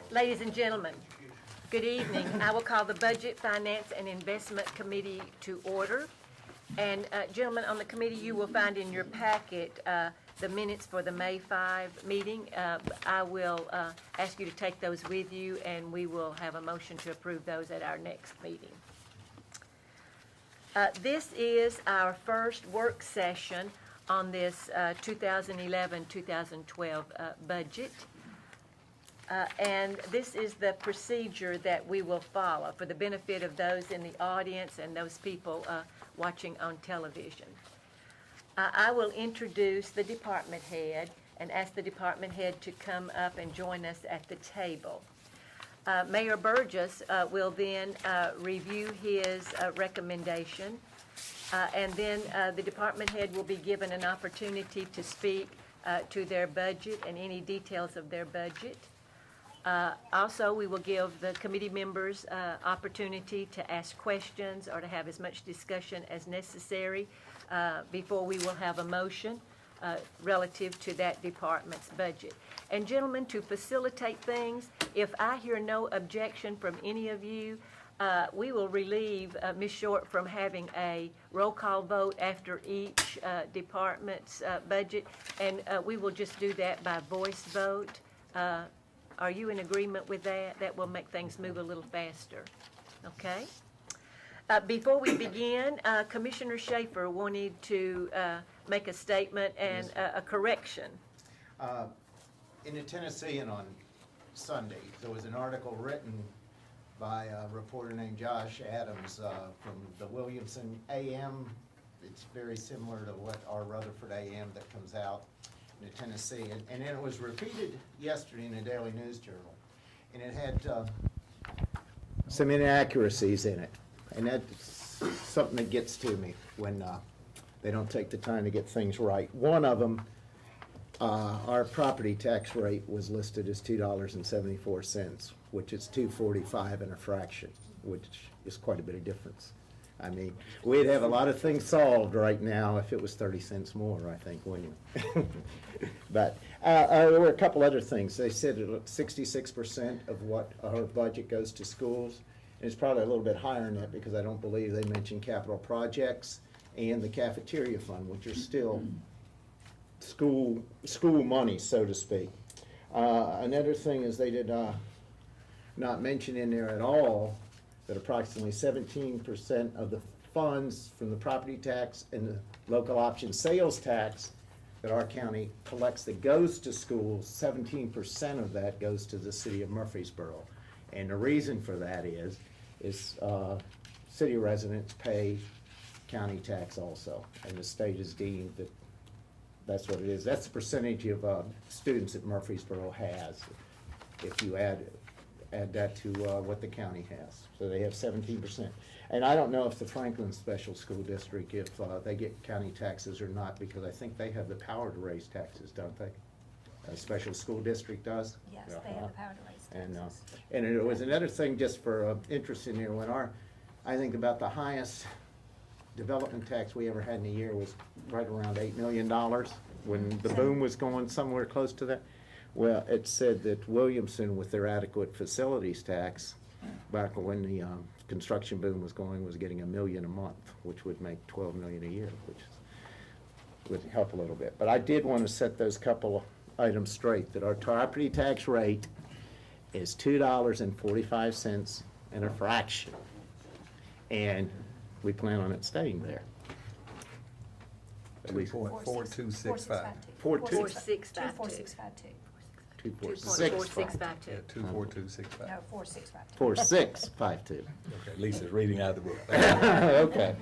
Ladies and gentlemen, good evening. I will call the Budget, Finance, and Investment Committee to order. And gentlemen, on the committee, you will find in your packet the minutes for the May 5 meeting. I will ask you to take those with you, and we will have a motion to approve those at our next meeting. This is our first work session on this 2011-2012 budget. And this is the procedure that we will follow for the benefit of those in the audience and those people watching on television. I will introduce the department head and ask the department head to come up and join us at the table. Mayor Burgess will then review his recommendation, and then the department head will be given an opportunity to speak to their budget and any details of their budget. Also, we will give the committee members opportunity to ask questions or to have as much discussion as necessary before we will have a motion relative to that department's budget. And gentlemen, to facilitate things, if I hear no objection from any of you, we will relieve Ms. Short from having a roll call vote after each department's budget, and we will just do that by voice vote. Are you in agreement with that? That will make things move a little faster. Okay? Before we begin, Commissioner Schaefer wanted to make a statement and a correction. In the Tennessean on Sunday, there was an article written by a reporter named Josh Adams from the Williamson AM. It's very similar to what our Rutherford AM that comes out in Tennessee, and then it was repeated yesterday in the Daily News Journal, and it had some inaccuracies in it, and that's something that gets to me when they don't take the time to get things right. One of them, our property tax rate was listed as $2.74, which is $2.45 and a fraction, which is quite a bit of difference. I mean, we'd have a lot of things solved right now if it was 30 cents more, I think, wouldn't you? But there were a couple other things. They said 66% of what our budget goes to schools. And it's probably a little bit higher than that because I don't believe they mentioned capital projects and the cafeteria fund, which are still school money, so to speak. Another thing is they did not mention in there at all that approximately 17% of the funds from the property tax and the local option sales tax that our county collects that goes to schools, 17% of that goes to the city of Murfreesboro. And the reason for that is city residents pay county tax also, and the state is deemed that that's what it is. That's the percentage of students that Murfreesboro has if you add that to what the county has. So they have 17%. And I don't know if the Franklin Special School District, if they get county taxes or not, because I think they have the power to raise taxes, don't they? A special school district does? Yes, they have the power to raise taxes. And it was another thing just for interest in here, when I think about the highest development tax we ever had in a year was right around $8 million when the boom was going somewhere close to that. Well, it said that Williamson, with their adequate facilities tax, back when the construction boom was going, was getting $1 million a month, which would make $12 million a year, which would help a little bit. But I did want to set those couple of items straight, that our property tax rate is $2.45 and a fraction, and we plan on it staying there. 2.4265. 4652. 2.4652. 24265. No, 4652. 4652. Okay, Lisa's reading out of the book. Okay.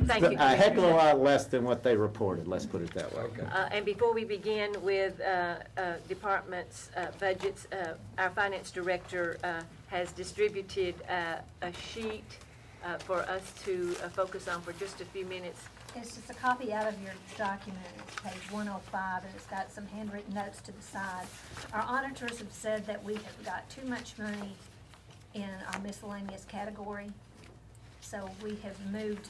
Thank you. A heck of a lot less than what they reported, let's put it that way. Okay. And before we begin with departments' budgets, our finance director has distributed a sheet for us to focus on for just a few minutes. It's just a copy out of your document. It's page 105, and it's got some handwritten notes to the side. Our auditors have said that we have got too much money in our miscellaneous category, so we have moved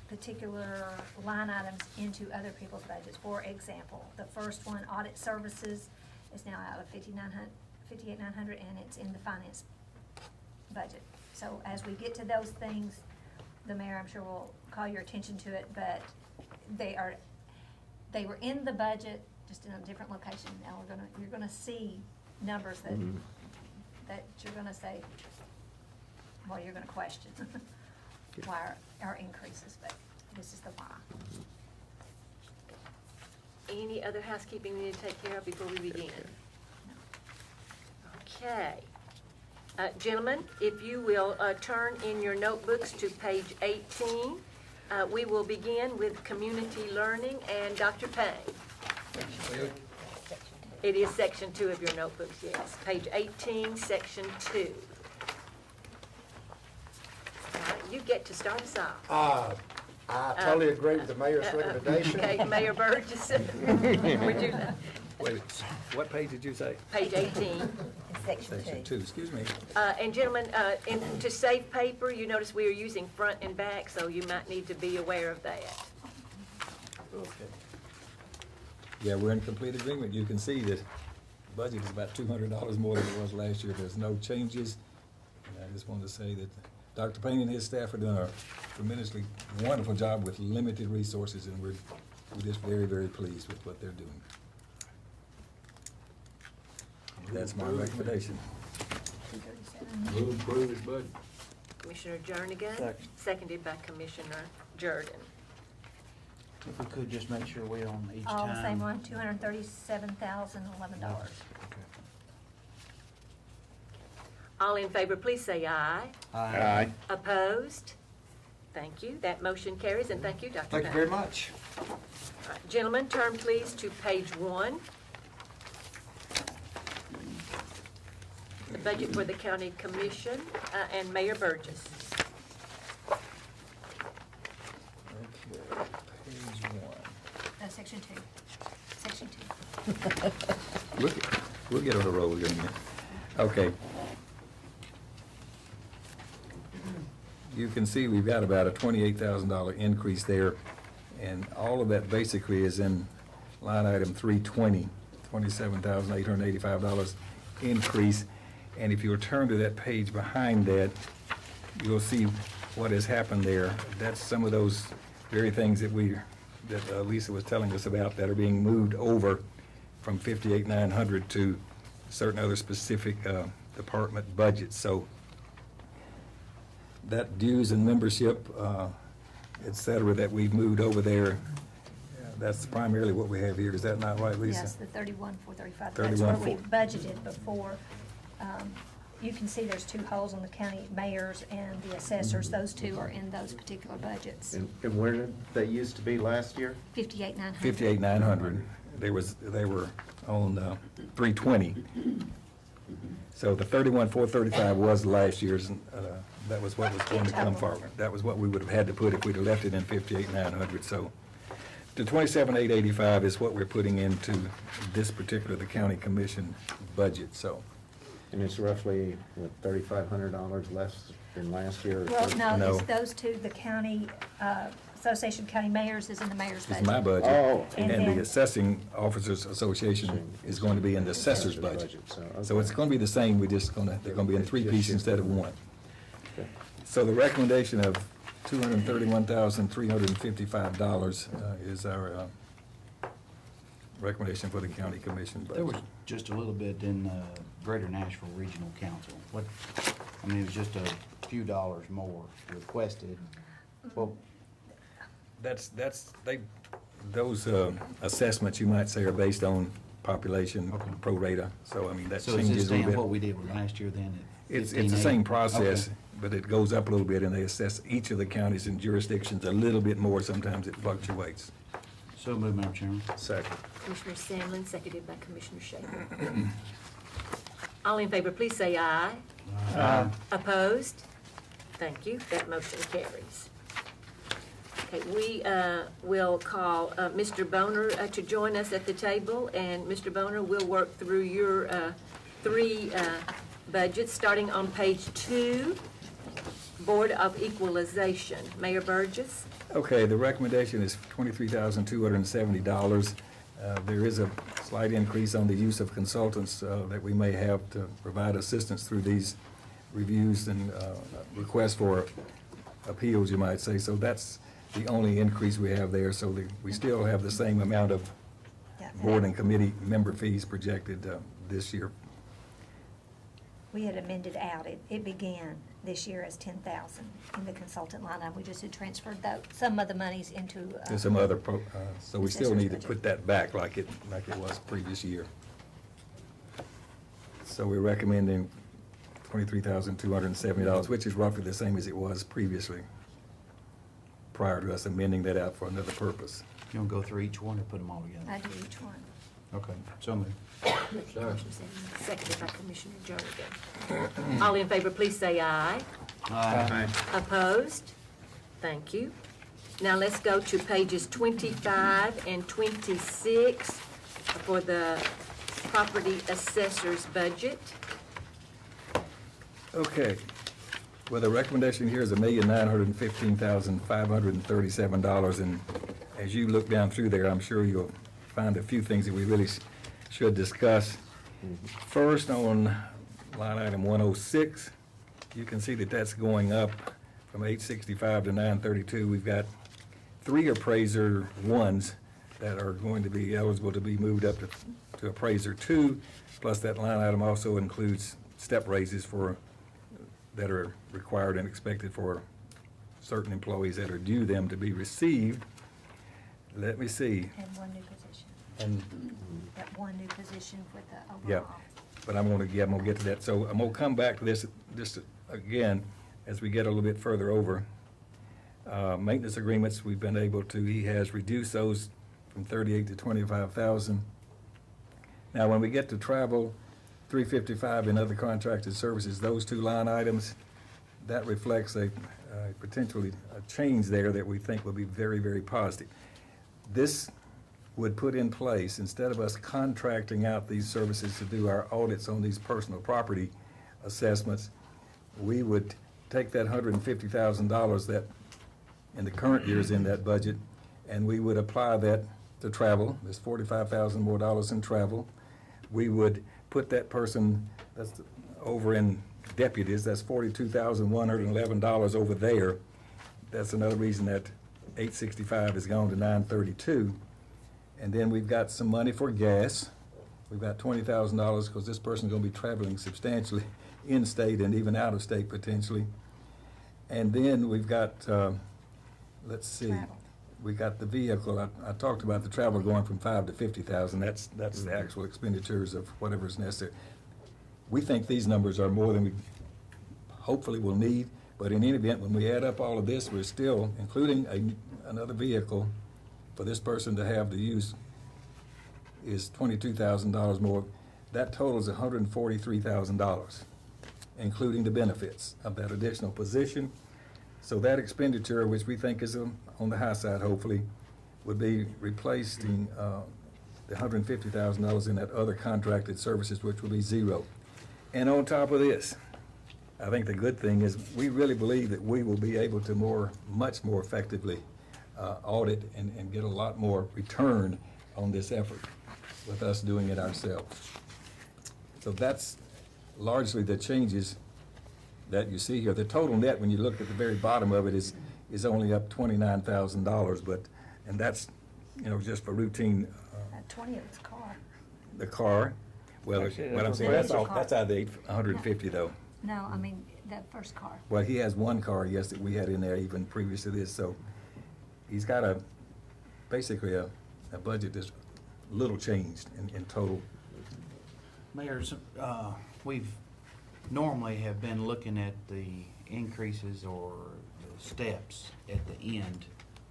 particular line items into other people's budgets. For example, the first one, audit services, is now out of $58,900, and it's in the finance budget. So as we get to those things, the mayor, I'm sure, will call your attention to it, but they were in the budget, just in a different location. Now you're gonna see numbers that you're gonna say, well, you're gonna question why our increases, but this is the why. Any other housekeeping we need to take care of before we begin? Okay. Gentlemen, if you will turn in your notebooks to page 18, we will begin with community learning and Dr. Payne. It is section 2 of your notebooks, yes. Page 18, section 2. All right, you get to start us off. I totally agree with the mayor's recommendation. Okay, Mayor Burgess, would you, Wait, what page did you say? page 18. Section 2, excuse me. And gentlemen, to save paper, you notice we are using front and back, so you might need to be aware of that. Okay. Yeah, we're in complete agreement. You can see that the budget is about $200 more than it was last year. There's no changes. And I just wanted to say that Dr. Payne and his staff are doing a tremendously wonderful job with limited resources, and we're just very, very pleased with what they're doing. That's my recommendation. Move to approve this budget. Commissioner Jernigan, Second. seconded by Commissioner Jordan. If we could just make sure we're on each All the same time. one, $237,011. All in favor, please say aye. Aye. Opposed? Thank you. That motion carries, and thank you, Dr. Thank you Payne. very much. All right, gentlemen, turn please to page 1. The budget for the county commission and Mayor Burgess. Okay, page 1. Section 2. Section 2. We'll get on the roll here in a minute. Okay. You can see we've got about a $28,000 increase there, and all of that basically is in line item 320, $27,885 increase. And if you'll turn to that page behind that, you'll see what has happened there. That's some of those very things that Lisa was telling us about that are being moved over from 58,900 to certain other specific department budgets. So that dues and membership, et cetera, that we've moved over there, that's primarily what we have here. Is that not right, Lisa? Yes, the 31,435. That's where we 31,435. budgeted before. You can see there's 2 holes on the county mayors and the assessors. Those 2 are in those particular budgets. And where did they used to be last year? 58,900. 58,900. They were on 320. So the 31,435 was last year's, that was what was going to come forward. That was what we would have had to put if we'd have left it in 58,900. So the 27,885 is what we're putting into this particular, the county commission budget, so. And it's roughly, what, $3,500 less than last year? Well, no, No. it's those 2, the county, Association of County Mayors is in the mayor's budget. It's my budget. Oh. And And then- the Assessing Officers Association is going to be in the assessor's budget. So it's going to be the same, they're going to be in 3 pieces instead of 1. Okay. So the recommendation of $231,355 is our recommendation for the county commission There was budget. just a little bit in Greater Nashville Regional Council. It was just a few dollars more requested. Well, Those assessments, you might say, are based on population pro rata, so I mean, that so is this changes a staying little what we bit. did with last year then? At It's the 15.8? same process, Okay. but it goes up a little bit, and they assess each of the counties and jurisdictions a little bit more. Sometimes it fluctuates. So moved, Madam Chairman. Second. Commissioner Sandlin, seconded by Commissioner Shaver. All in favor, please say aye. Aye. Opposed? Thank you. That motion carries. Okay, we will call Mr. Boner to join us at the table, and Mr. Boner will work through your 3 budgets, starting on page 2, Board of Equalization. Mayor Burgess? Okay, the recommendation is $23,270. There is slight increase on the use of consultants that we may have to provide assistance through these reviews and requests for appeals, you might say. So that's the only increase we have there. So we still have the same amount of Yeah. board and committee member fees projected this year. We had amended out, it began this year as 10,000 in the consultant line item. We just had transferred some of the monies into. To some other, so we still Assessor's need to budget. put that back like it was previous year. So we're recommending $23,270, which is roughly the same as it was previously, prior to us amending that out for another purpose. You want to go through each one or put them all together? I do each one. Okay, so moved. Seconded by Commissioner Jordan. All in favor, please say aye. Aye. Opposed? Thank you. Now let's go to pages 25 and 26 for the property assessor's budget. Okay. Well, the recommendation here is $1,915,537, and as you look down through there, I'm sure you'll find a few things that we really should discuss. First, on line item 106, you can see that that's going up from 865 to 932. We've got 3 appraiser 1s that are going to be eligible to be moved up to appraiser 2, plus that line item also includes step raises that are required and expected for certain employees that are due them to be received. Let me see. And one new position. And That one new position with the Yeah, overall. but I'm gonna get to that. So I'm gonna come back to this just again as we get a little bit further over. Maintenance agreements, we've been able to, he has reduced those from 38 to 25,000. Now, when we get to travel, 355 and other contracted services, those 2 line items, that reflects potentially a change there that we think will be very, very positive. This would put in place, instead of us contracting out these services to do our audits on these personal property assessments, we would take that $150,000 that in the current year is in that budget, and we would apply that to travel. There's $45,000 more in travel. We would put that person that's over in deputies, that's $42,111 over there. That's another reason that 865 has gone to 932. And then we've got some money for gas. We've got $20,000 because this person's going to be traveling substantially in-state and even out-of-state potentially. And then we've got, let's see, Travel. we got the vehicle. I talked about the travel going from 5 to 50,000. That's the actual expenditures of whatever is necessary. We think these numbers are more than we hopefully will need, but in any event, when we add up all of this, we're still, including another vehicle for this person to have to use, is $22,000 more. That totals $143,000, including the benefits of that additional position. So that expenditure, which we think is on the high side, hopefully, would be replacing the $150,000 in that other contracted services, which will be 0. And on top of this, I think the good thing is we really believe that we will be able to much more effectively audit and get a lot more return on this effort with us doing it ourselves. So that's largely the changes that you see here. The total net, when you look at the very bottom of it, is only up $29,000, and that's, just for routine, 20 of it's car. the car. Well, what I'm saying, that's out of the 150 though. No, I mean, that first car. Well, he has 1 car, yes, that we had in there even previous to this, so he's got basically a budget that's little changed in total. Mayor, we've normally have been looking at the increases or the steps at the end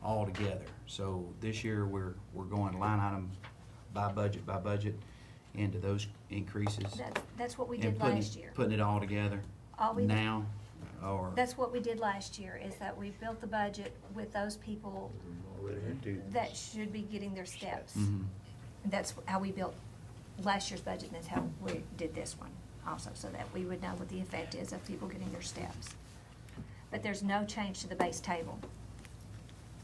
all together. So this year, we're going line item by budget into those increases. That's what we and did last year. Putting it all together All we did- now, or? That's what we did last year, is that we built the budget with those people that should be getting their steps. Mhm. That's how we built last year's budget, and that's how we did this one also, so that we would know what the effect is of people getting their steps. But there's no change to the base table.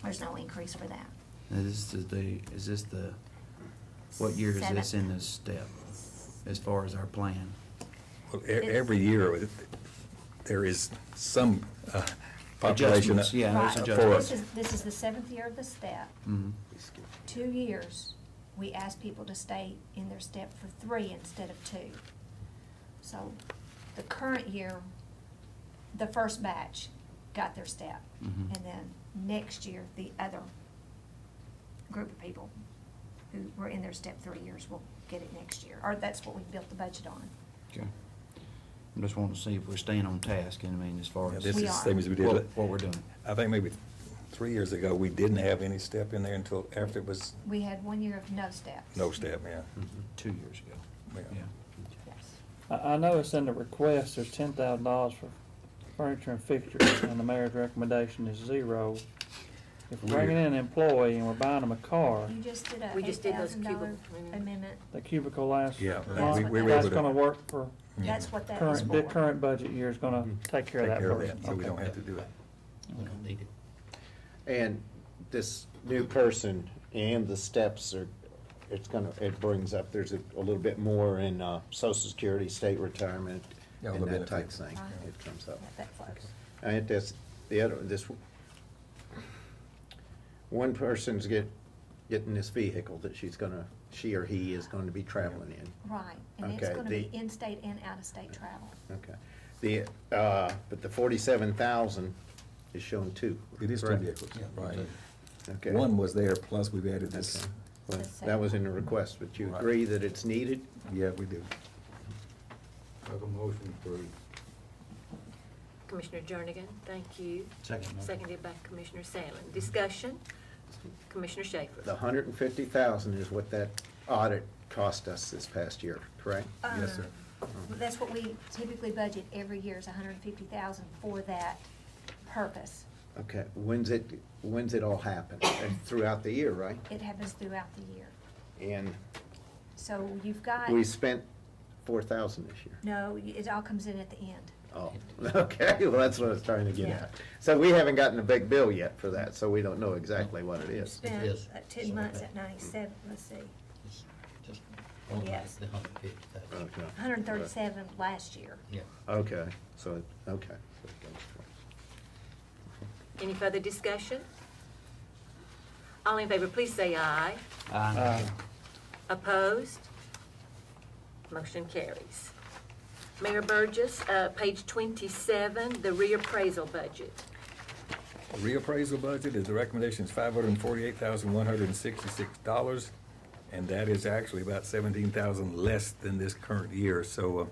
There's no increase for that. Is this the What year is this Seventh. in this step, as far as our plan? Well, every year, there is some population. Adjustments, yeah, Right. there's For adjustments. This is the 7th year of the step. Mhm. 2 years, we asked people to stay in their step for 3 instead of 2. So the current year, the first batch got their step. Mhm. And then next year, the other group of people who were in their step 3 years will get it next year. Or that's what we built the budget on. Okay. I just wanting to see if we're staying on task, and I mean, as far Yeah, as this We is the are. same as we did. what we're doing. I think maybe 3 years ago, we didn't have any step in there until after it was We had 1 year of no steps. no step, yeah. 2 years ago. Yeah. Yeah. Yes. I noticed in the request, there's $10,000 for furniture and fixtures, and the mayor's recommendation is 0. If we're bringing in an employee and we're buying them a car, You just did a We just did those $8,000 cubic- amendment. the cubicle last Yeah, That's what we were that- able That's to. gonna work for That's what that is current, for. the current budget year is gonna take care of Take that care of person. that, so we Okay. don't have to do it. We don't need it. And this new person and the steps are, it brings up, there's a little bit more in social security, state retirement, Yeah, all and the that type benefits. thing. Right. It comes up. Yeah, that flows. And this, one person's getting this vehicle that she or he is going to be traveling in. Right, and it's Okay, gonna be the- in-state and out-of-state travel. Okay. But the 47,000 is shown two. It is two correct? vehicles, right. Okay. One was there, plus we've added this. Okay. Well, The that was in second the request, but you Right. agree that it's needed? Yeah, we do. Make a motion approved. Commissioner Jernigan, thank you. Second. Seconded by Commissioner Sandlin. Discussion? Commissioner Schaefer. The 150,000 is what that audit cost us this past year, correct? Yes, sir. That's what we typically budget every year is $150,000 for that purpose. Okay, when's it all happen? Throughout the year, right? It happens throughout the year. And So you've got, we spent 4,000 this year. no, it all comes in at the end. Oh, okay, well, that's what I was trying to get Yeah. at. So we haven't gotten a big bill yet for that, so we don't know exactly what it You is. spent is. 10 months at 97, let's see, Just- Just on Yes. the 150,000. Okay. 137 last year. Yeah. Okay, so, okay. Any further discussion? All in favor, please say aye. Opposed? Motion carries. Mayor Burgess, page 27, the reappraisal budget. The reappraisal budget is, the recommendation is $548,166, and that is actually about $17,000 less than this current year, so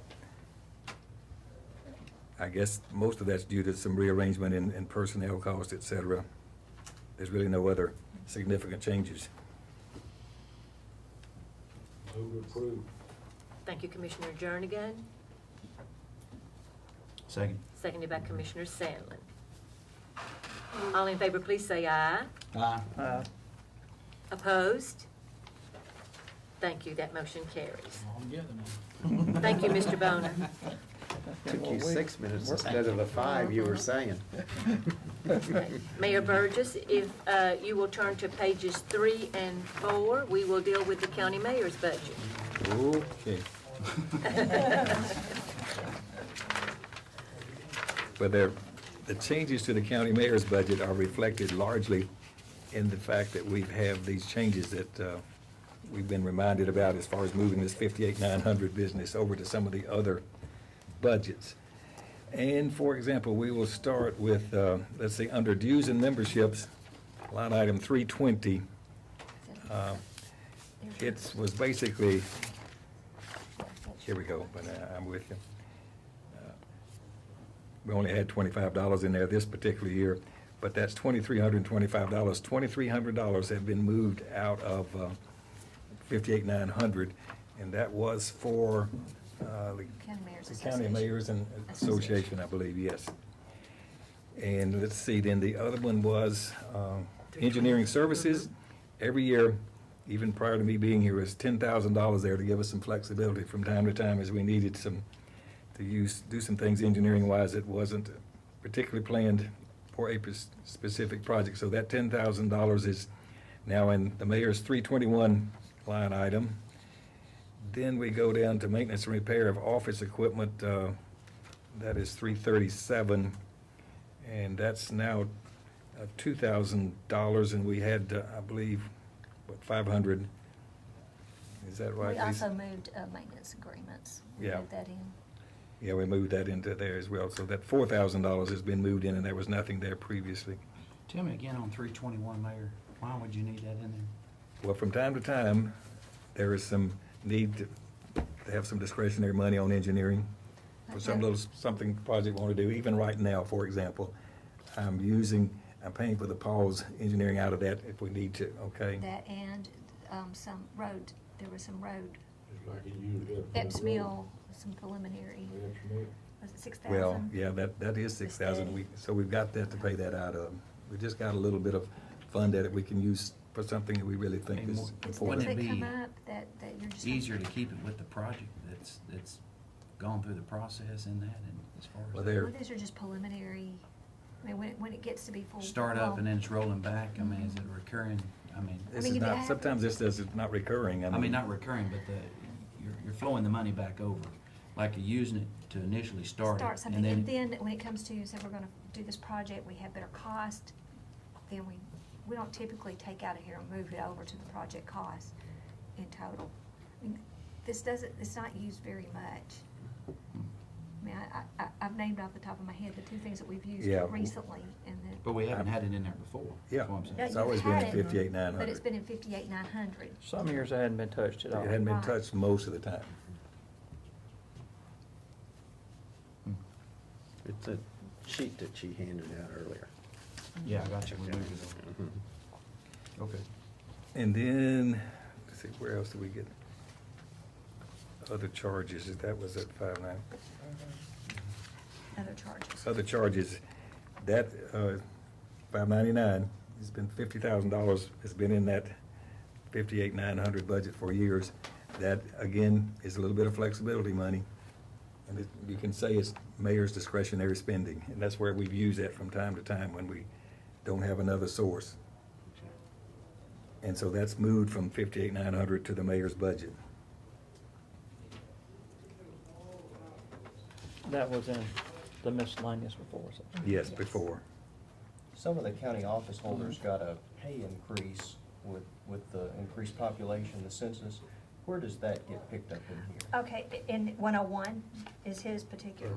I guess most of that's due to some rearrangement in personnel costs, et cetera. There's really no other significant changes. Move approved. Thank you, Commissioner Jernigan. Second. Seconded by Commissioner Sandlin. All in favor, please say aye. Aye. Opposed? Thank you, that motion carries. All together now. Thank you, Mr. Boner. Took you 6 minutes instead of the 5 you were saying. Mayor Burgess, if you will turn to pages 3 and 4, we will deal with the county mayor's budget. Okay. But the changes to the county mayor's budget are reflected largely in the fact that we have these changes that we've been reminded about as far as moving this 58,900 business over to some of the other budgets. And for example, we will start with, let's see, under dues and memberships, line item 320. It was basically, here we go, but I'm with you. We only had $25 in there this particular year, but that's $2,325. $2,300 have been moved out of 58,900, and that was for County Mayor's the County Association. Mayors and Association, I believe, yes. And let's see, then the other one was engineering services. Every year, even prior to me being here, was $10,000 there to give us some flexibility from time to time as we needed some, do some things engineering-wise that wasn't particularly planned for a specific project. So that $10,000 is now in the mayor's 321 line item. Then we go down to maintenance and repair of office equipment, that is $337, and that's now $2,000, and we had, I believe, what, 500? Is that right, We Lisa? also moved maintenance agreements. We Yeah. moved that in. Yeah, we moved that into there as well, so that $4,000 has been moved in, and there was nothing there previously. Tell me again on 321, Mayor, why would you need that in there? Well, from time to time, there is some need to have some discretionary money on engineering for some Okay. little, something project we want to do. Even right now, for example, I'm paying for the Paul's engineering out of that if we need to, okay? That and some road, there was some road, Just like you usually have. Epps Mill, some preliminary, was it 6,000? Well, yeah, that is 6,000. So we've got that to pay that out of. We just got a little bit of fund that we can use for something that we really think And is more- It's Wouldn't things it that come be up that you're just. Easier to keep it with the project that's gone through the process in that, and as far Well, as there- Well, these are just preliminary, I mean, when it gets to be full. start up and then it's rolling back, I mean, is it recurring, This mean, is you not, have- sometimes this is not recurring. I mean, not recurring, but you're flowing the money back over, like you're using it to initially start Start it, something, and then when it comes to, say we're gonna do this project, we have better cost, then we don't typically take out of here and move it over to the project cost in total. I mean, it's not used very much. I mean, I've named off the top of my head the two things that we've used Yeah. recently, and then. But we haven't had it in there before. Yeah. That's what I'm saying. Yeah, It's you've always been had at it, 58,900. But it's been in 58,900. Some years it hadn't been touched at all. It hadn't been Right. touched most of the time. It's a sheet that she handed out earlier. Yeah, I got you, we moved it over. Okay. And then, let's see, where else did we get other charges? That was at 5.9. Other charges. Other charges, that, 599, it's been $50,000, it's been in that 58,900 budget for years. That, again, is a little bit of flexibility money. And you can say it's mayor's discretionary spending, and that's where we've used that from time to time when we don't have another source. And so that's moved from 58,900 to the mayor's budget. That was in the miscellaneous before, so. Yes, before. Some of the county office holders got a pay increase with the increased population, the census. Where does that get picked up in here? Okay, in 101 is his particular.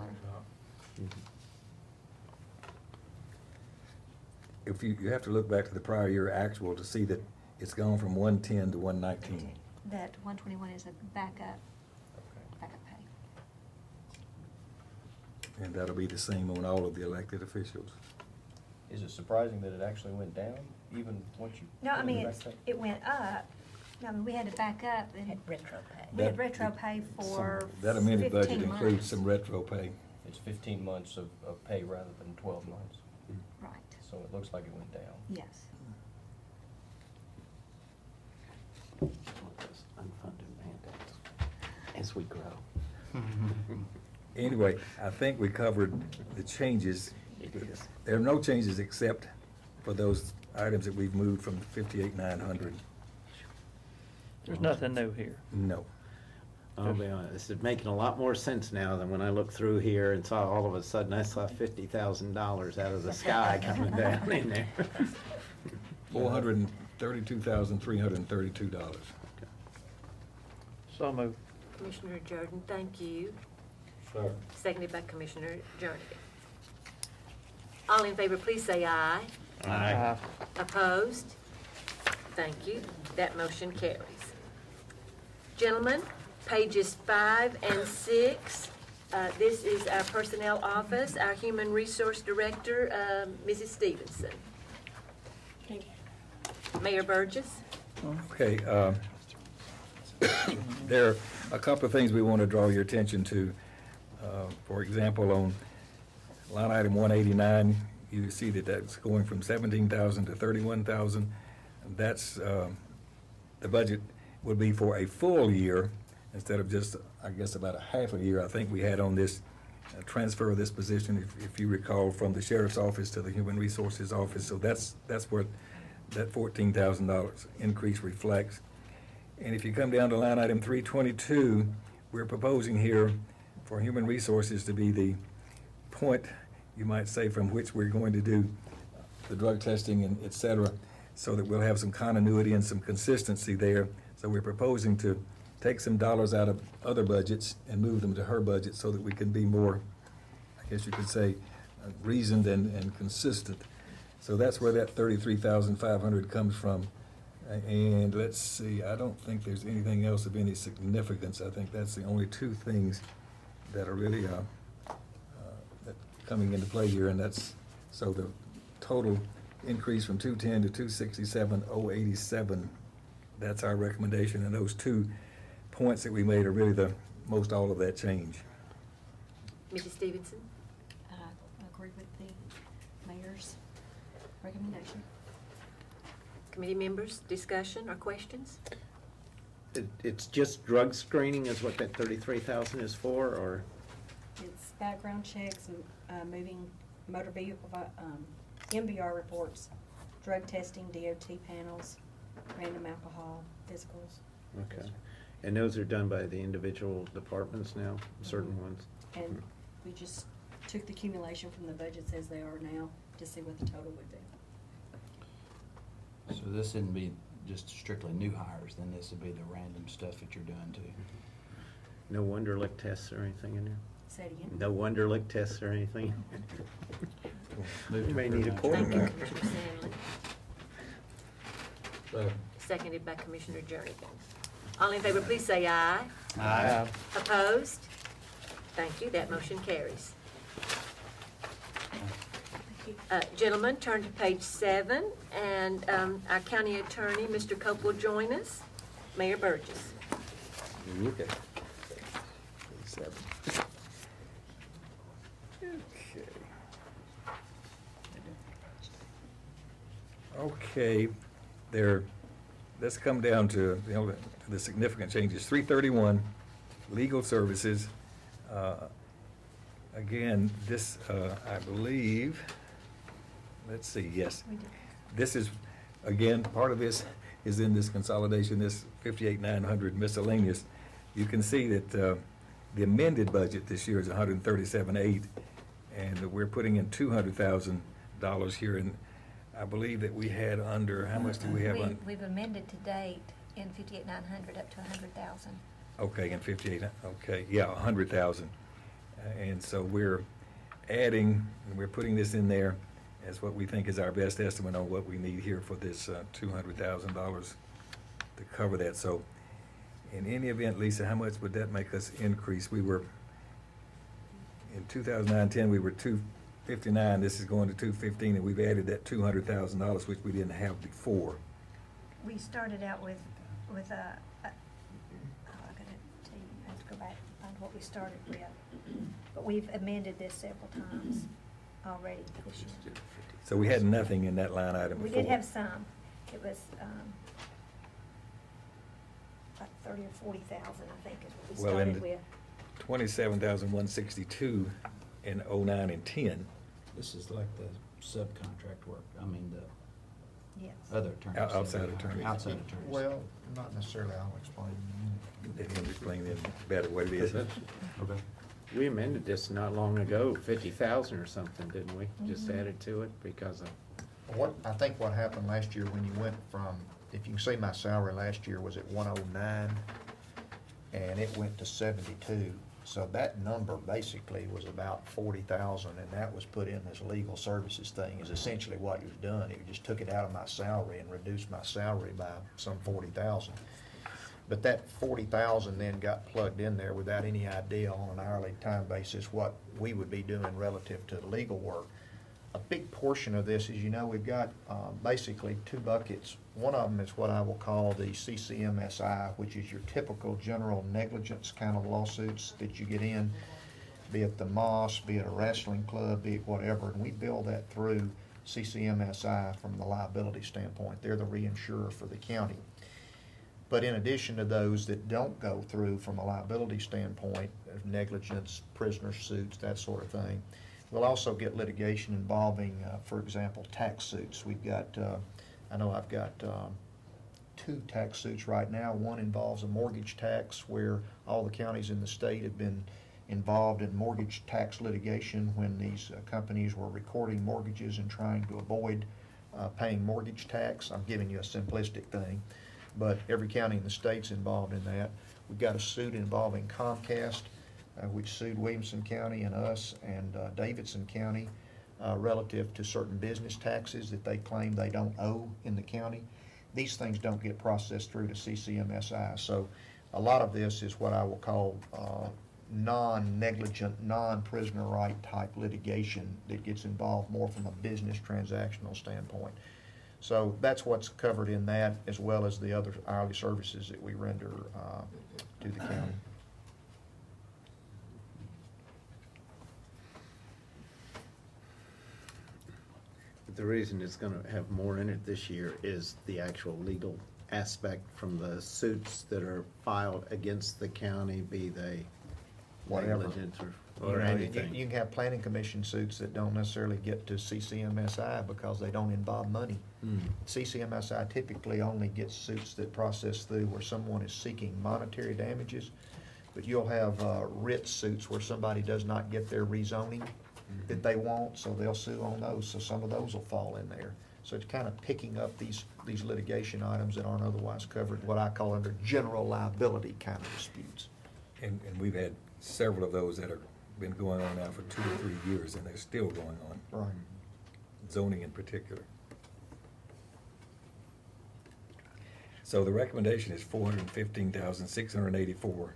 If you have to look back to the prior year actual to see that it's gone from 110 to 119. That 121 is a backup pay. And that'll be the same on all of the elected officials. Is it surprising that it actually went down, even once you? No, I put mean, back up? it went up. No, I mean, we had to back up and. retro pay. We had That- retro pay for That amended budget 15 includes months. some retro pay. It's 15 months of pay rather than 12 months, Right, so it looks like it went down. yes. Those unfunded mandates as we grow. Anyway, I think we covered the changes. It is. There are no changes except for those items that we've moved from 58,900. There's nothing new here. No. I'll be honest, this is making a lot more sense now than when I looked through here and saw all of a sudden I saw $50,000 out of the sky coming down in there. $432,332. So moved. Commissioner Jordan, thank you. Second. Seconded by Commissioner Jernigan. All in favor, please say aye. Aye. Opposed? Thank you. That motion carries. Gentlemen, pages 5 and 6. This is our Personnel Office, our Human Resource Director, Mrs. Stevenson. Mayor Burgess? Okay, there are a couple of things we want to draw your attention to. For example, on line item 189, you see that that's going from 17,000 to 31,000. That's, the budget would be for a full year instead of just, I guess, about a half a year. I think we had on this transfer of this position, if you recall, from the sheriff's office to the human resources office. So that's where that $14,000 increase reflects. And if you come down to line item 322, we're proposing here for human resources to be the point, you might say, from which we're going to do the drug testing and et cetera, so that we'll have some continuity and some consistency there. So we're proposing to take some dollars out of other budgets and move them to her budget so that we can be more, I guess you could say, reasoned and consistent. So that's where that 33,500 comes from. And let's see, I don't think there's anything else of any significance. I think that's the only two things that are really that coming into play here, and that's, so the total increase from 210 to 267,087, that's our recommendation, and those 2 points that we made are really the most all of that change. Mrs. Stevenson? I agree with the mayor's recommendation. Committee members, discussion or questions? It's just drug screening is what that 33,000 is for, or? It's background checks, moving motor vehicle, MVR reports, drug testing, DOT panels, random alcohol, physicals. Okay. And those are done by the individual departments now, certain ones? And we just took the accumulation from the budgets as they are now to see what the total would be. So this wouldn't be just strictly new hires, then this would be the random stuff that you're doing too. No Wonderlic tests or anything in there? Say it again. No Wonderlic tests or anything? Move You to may need a approve. Thank you, quarterback. Commissioner Stanley. Second. Seconded by Commissioner Jernigan. All in favor, please say aye. Aye. Opposed? Thank you, that motion carries. Gentlemen, turn to page 7, and our county attorney, Mr. Cope, will join us. Mayor Burgess. Okay. 7. Okay. Okay, let's come down to, the significant changes. 331, legal services. Again, this, I believe, let's see, yes. We did. This is, again, part of this is in this consolidation, this 58,900 miscellaneous. You can see that the amended budget this year is 137,800, and we're putting in $200,000 here, and I believe that we had under, how much do we have on? We've amended to date in 58,900 up to 100,000. Okay, and 58, okay, yeah, 100,000. And so we're adding, and we're putting this in there as what we think is our best estimate on what we need here for this $200,000 to cover that. So in any event, Lisa, how much would that make us increase? We were, in 2009-10, we were 259, this is going to 215, and we've added that $200,000, which we didn't have before. We started out with I gotta tell you, I have to go back and find what we started with. But we've amended this several times already this year. So we had nothing in that line item We before. did have some. It was like 30 or 40,000, I think, is what we Well, started in with. 27,162 in 09 and 10. This is like the subcontract work, I mean, the Yes. other attorneys. Outside attorneys. Outside attorneys. Well, not necessarily, I'll explain in a minute. Let him explain it better what it is. Okay. We amended this not long ago, 50,000 or something, didn't we? Just Mhm. added to it because of, I think what happened last year when you went from, if you can see my salary last year was at 109, and it went to 72. So that number basically was about 40,000, and that was put in this legal services thing, is essentially what it was done. It just took it out of my salary and reduced my salary by some 40,000. But that 40,000 then got plugged in there without any idea on an hourly time basis what we would be doing relative to legal work. A big portion of this is, we've got basically 2 buckets. One of them is what I will call the CCMSI, which is your typical general negligence kind of lawsuits that you get in, be it the MOS, be it a wrestling club, be it whatever, and we bill that through CCMSI from the liability standpoint. They're the reinsurer for the county. But in addition to those that don't go through from a liability standpoint, negligence, prisoner suits, that sort of thing, we'll also get litigation involving, for example, tax suits. We've got, I know I've got two tax suits right now. One involves a mortgage tax where all the counties in the state have been involved in mortgage tax litigation when these companies were recording mortgages and trying to avoid paying mortgage tax. I'm giving you a simplistic thing, but every county in the state's involved in that. We've got a suit involving Comcast, which sued Williamson County and us and Davidson County relative to certain business taxes that they claim they don't owe in the county. These things don't get processed through to CCMSI. So a lot of this is what I will call non-negligent, non-prisoner right type litigation that gets involved more from a business transactional standpoint. So that's what's covered in that, as well as the other hourly services that we render to the county. The reason it's gonna have more in it this year is the actual legal aspect from the suits that are filed against the county, be they Whatever. negligence or You know, anything. you can have planning commission suits that don't necessarily get to CCMSI because they don't involve money. CCMSI typically only gets suits that process through where someone is seeking monetary damages, but you'll have writ suits where somebody does not get their rezoning that they want, so they'll sue on those, so some of those will fall in there. So it's kind of picking up these litigation items that aren't otherwise covered, what I call under general liability kind of disputes. And we've had several of those that have been going on now for 2 or 3 years, and they're still going on. Right. Zoning in particular. So the recommendation is $415,684.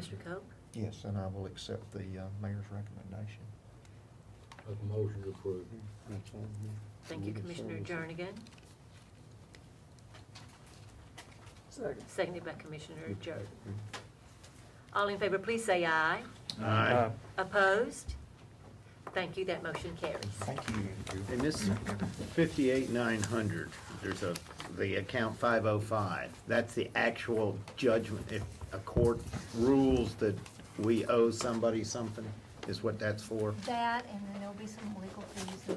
Mr. Cope? Yes, and I will accept the mayor's recommendation. Make a motion to approve. Thank you, Commissioner Jernigan. Seconded by Commissioner Jordan. All in favor, please say aye. Aye. Opposed? Thank you, that motion carries. Thank you. And this 58,900, there's the account 505, that's the actual judgment. If a court rules that we owe somebody something, is what that's for? That, and then there'll be some legal fees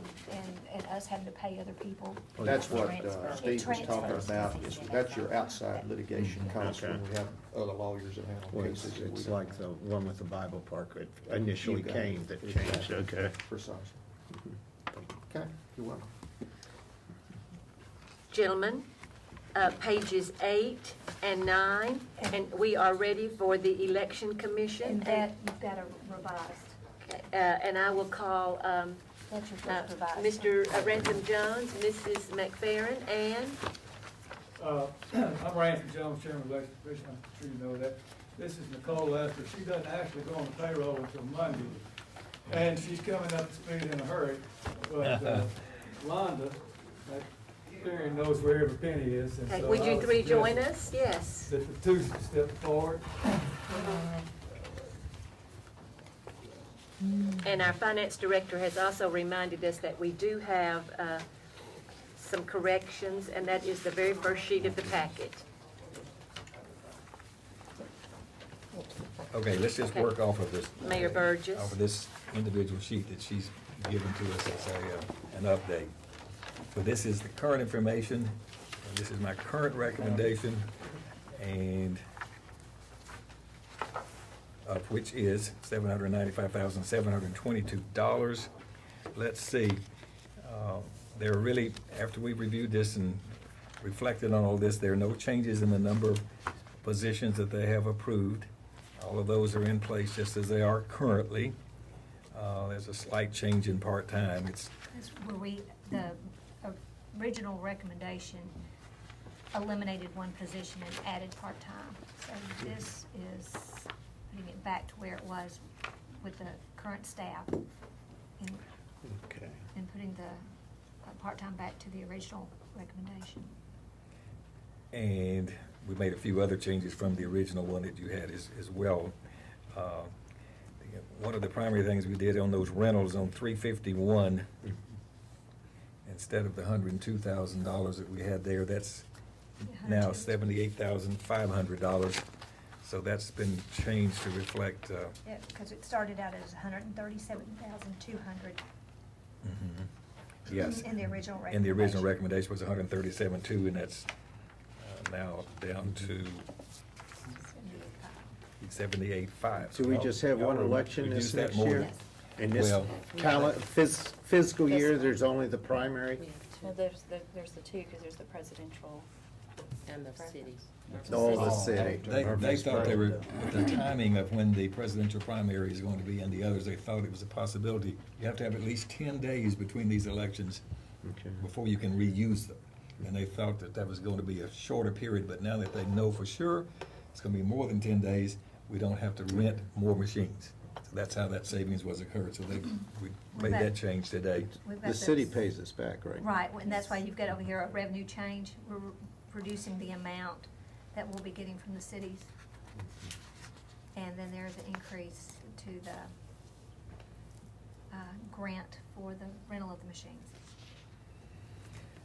and us having to pay other people. That's what Transfer. Steve was talking Transfers. about, is that's your outside litigation costs when Okay. we have other lawyers that handle Well, cases. that we it's don't like the one with the Bible Park that initially You got it. came that changed, okay. Precisely. Okay, you're welcome. Gentlemen, pages 8 and 9, and we are ready for the election commission. And that, you've got a revised, And I will call that's your first revised. Mr. Ransom Jones, Mrs. McFerrin, and I'm Ransom Jones, Chairman of the Election Commission. I'm sure you know that. This is Nicole Lester. She doesn't actually go on the payroll until Monday, and she's coming up to speed in a hurry. But Londa, that Karen knows where every penny is. And okay, so would I you three suggest join us? Yes. That the two step forward. And our finance director has also reminded us that we do have some corrections, and that is the very first sheet of the packet. Okay, let's just Okay. work off of this. Mayor Burgess. Off of this individual sheet that she's given to us as an update. So this is the current information, and this is my current recommendation, and of which is $795,722. Let's see, there are really, after we reviewed this and reflected on all this, there are no changes in the number of positions that they have approved. All of those are in place just as they are currently. There's a slight change in part-time. That's where the original recommendation eliminated one position and added part-time. So this is putting it back to where it was with the current staff and Okay. putting the part-time back to the original recommendation. And we made a few other changes from the original one that you had as well. One of the primary things we did on those rentals on 351, instead of the $102,000 that we had there, that's now $78,500. So that's been changed to reflect. Yeah, because it started out as $137,200. Yes. In the original And the original recommendation. recommendation was 137.2, and that's now down to 78.5. Do we just have one election this next year? Yes. In this fiscal year, there's only the primary? Well, there's the two, because there's the presidential. And the cities. Oh, the city. They thought they were, with the timing of when the presidential primary is going to be and the others, they thought it was a possibility. You have to have at least 10 days between these elections Okay. before you can reuse them. And they thought that that was going to be a shorter period, but now that they know for sure it's going to be more than 10 days, we don't have to rent more machines. So that's how that savings was occurred. So we made that change today. We've got The city those- pays us back, right? Right, and that's why you've got over here a revenue change. We're reducing the amount that we'll be getting from the cities. And then there's an increase to the grant for the rental of the machines.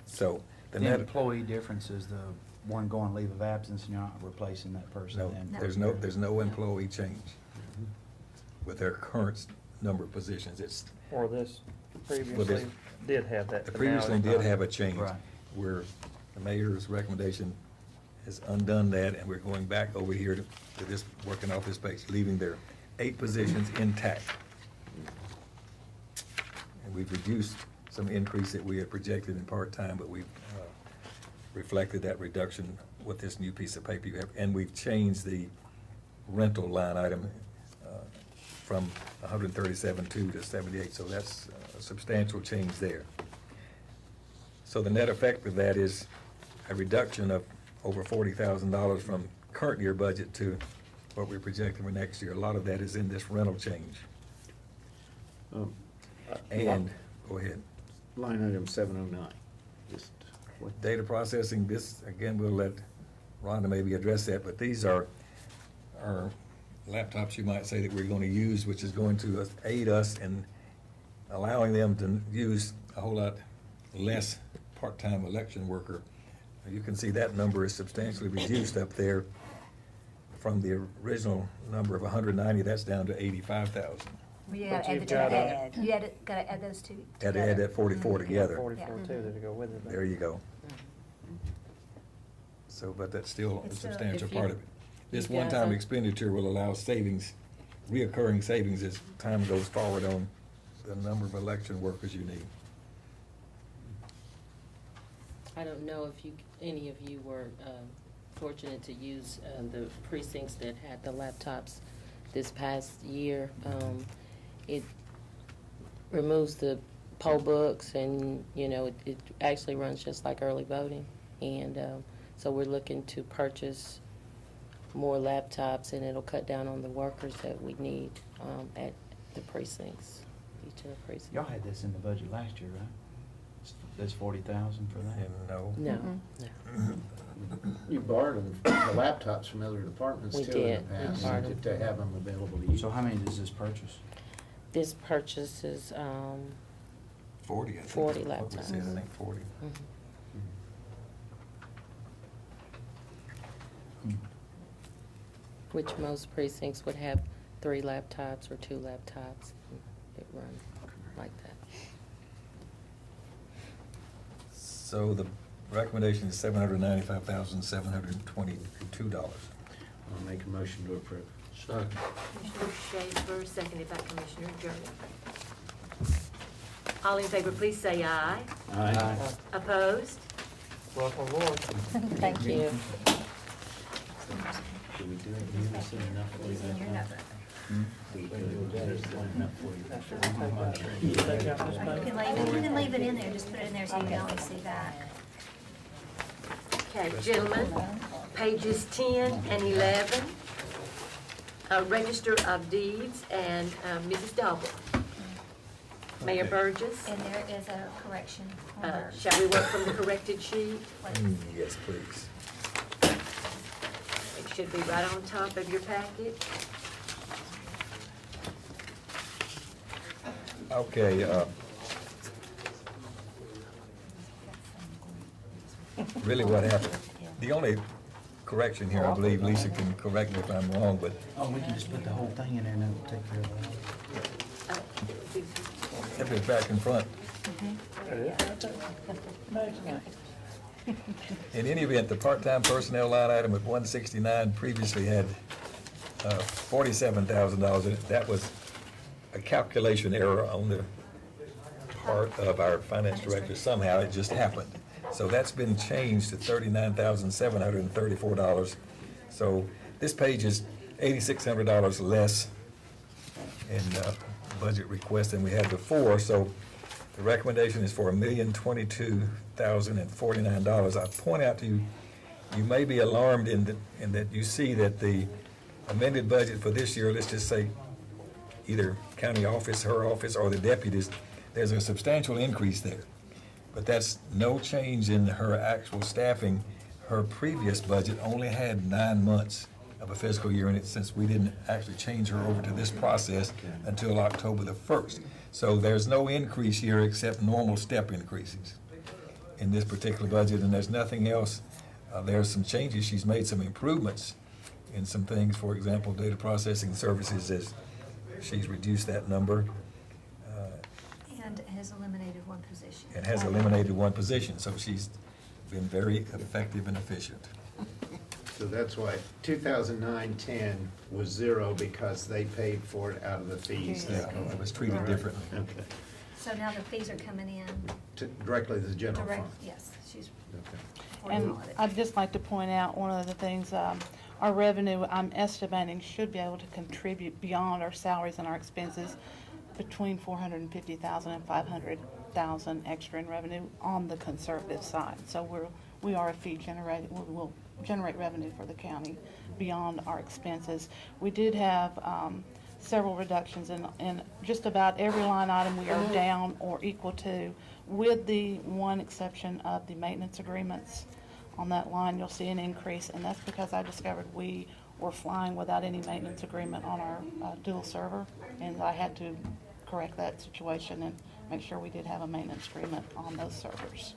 So the The net, employee difference is the one going leave of absence, and you're not replacing that person. no, and- there's no employee change with their current number of positions. It's, Or this Well, previously this- did have that. the but now previously it's did not. have a change. Right. Where the mayor's recommendation has undone that, and we're going back over here to this, working off this page, leaving their 8 positions intact. And we've reduced some increase that we had projected in part-time, but we've reflected that reduction with this new piece of paper you have. And we've changed the rental line item from 137.2 to 78, so that's a substantial change there. So the net effect of that is a reduction of over $40,000 from current year budget to what we're projecting for next year. A lot of that is in this rental change. And, go ahead. Line item 709. Just what- Data processing, this, again, we'll let Rhonda maybe address that, but these are laptops, you might say, that we're going to use, which is going to aid us in allowing them to use a whole lot less part-time election worker. You can see that number is substantially reduced up there from the original number of 190, that's down to 85,000. Well, you But gotta add you've the two got together. You gotta add those two Had together. to add that 44 together. 44 too, that go with it. There you go. So, but that's still a It's still- substantial If you- part of it. This you guys one-time are- expenditure will allow savings, reoccurring savings as time goes forward on the number of election workers you need. I don't know if any of you were fortunate to use the precincts that had the laptops this past year. It removes the poll books, and, it actually runs just like early voting. And so we're looking to purchase more laptops, and it'll cut down on the workers that we need at the precincts, each of the precincts. Y'all had this in the budget last year, right? There's 40,000 for that? And no. No, no. You borrowed them, the laptops from other departments We too in did. the We past, borrowed them. to have them available to use. So how many does this purchase? This purchase is 40, I think. 40 is what we said, I laptops. think 40. which most precincts would have 3 laptops or 2 laptops. It runs like that. So the recommendation is $795,722. I'll make a motion to approve. Second. Commissioner Schaefer, seconded by Commissioner German. All in favor, please say aye. Aye. Opposed? Welcome aboard. Thank you. Should we do it in unison enough for you? We do it enough for you. You can leave it in there, just put it in there so you can only see that. Okay, gentlemen, pages 10 and 11, Register of Deeds, and Mrs. Dauber. Mayor Okay. Burgess, And there is a correction on there. shall we work from the corrected sheet? Yes, please. It should be right on top of your packet. Okay, really what happened, the only correction here, I believe Lisa can correct me if I'm wrong, but Oh, we can just put the whole thing in there and it'll take care of that. It would be if it's back in front, In any event, the part-time personnel line item at 169 previously had $47,000 in it. That was a calculation error on the part of our finance director. Somehow it just happened. So that's been changed to $39,734. So this page is $8,600 less in budget request than we had before. So the recommendation is for $1,022,049. I point out to you, you may be alarmed in that you see that the amended budget for this year, let's just say either county office, her office, or the deputies, there's a substantial increase there. But that's no change in her actual staffing. Her previous budget only had 9 months of a fiscal year in it, since we didn't actually change her over to this process until October the 1st. So there's no increase here except normal step increases in this particular budget, and there's nothing else. There's some changes. She's made some improvements in some things. For example, data processing services, as she's reduced that number. And has eliminated one position. And has eliminated one position, so she's been very effective and efficient. So that's why 2009-10 was 0 because they paid for it out of the fees. Yeah, it was treated differently. Okay. So now the fees are coming in Directly to the general direct, fund. yes, she's. Okay. working And on it. I'd just like to point out one of the things, our revenue, I'm estimating, should be able to contribute beyond our salaries and our expenses between $450,000 and $500,000 extra in revenue on the conservative side. So we are a fee generating, we'll generate revenue for the county beyond our expenses. We did have several reductions in just about every line item we are down or equal to, with the one exception of the maintenance agreements. On that line, you'll see an increase, and that's because I discovered we were flying without any maintenance agreement on our dual server, and I had to correct that situation and make sure we did have a maintenance agreement on those servers.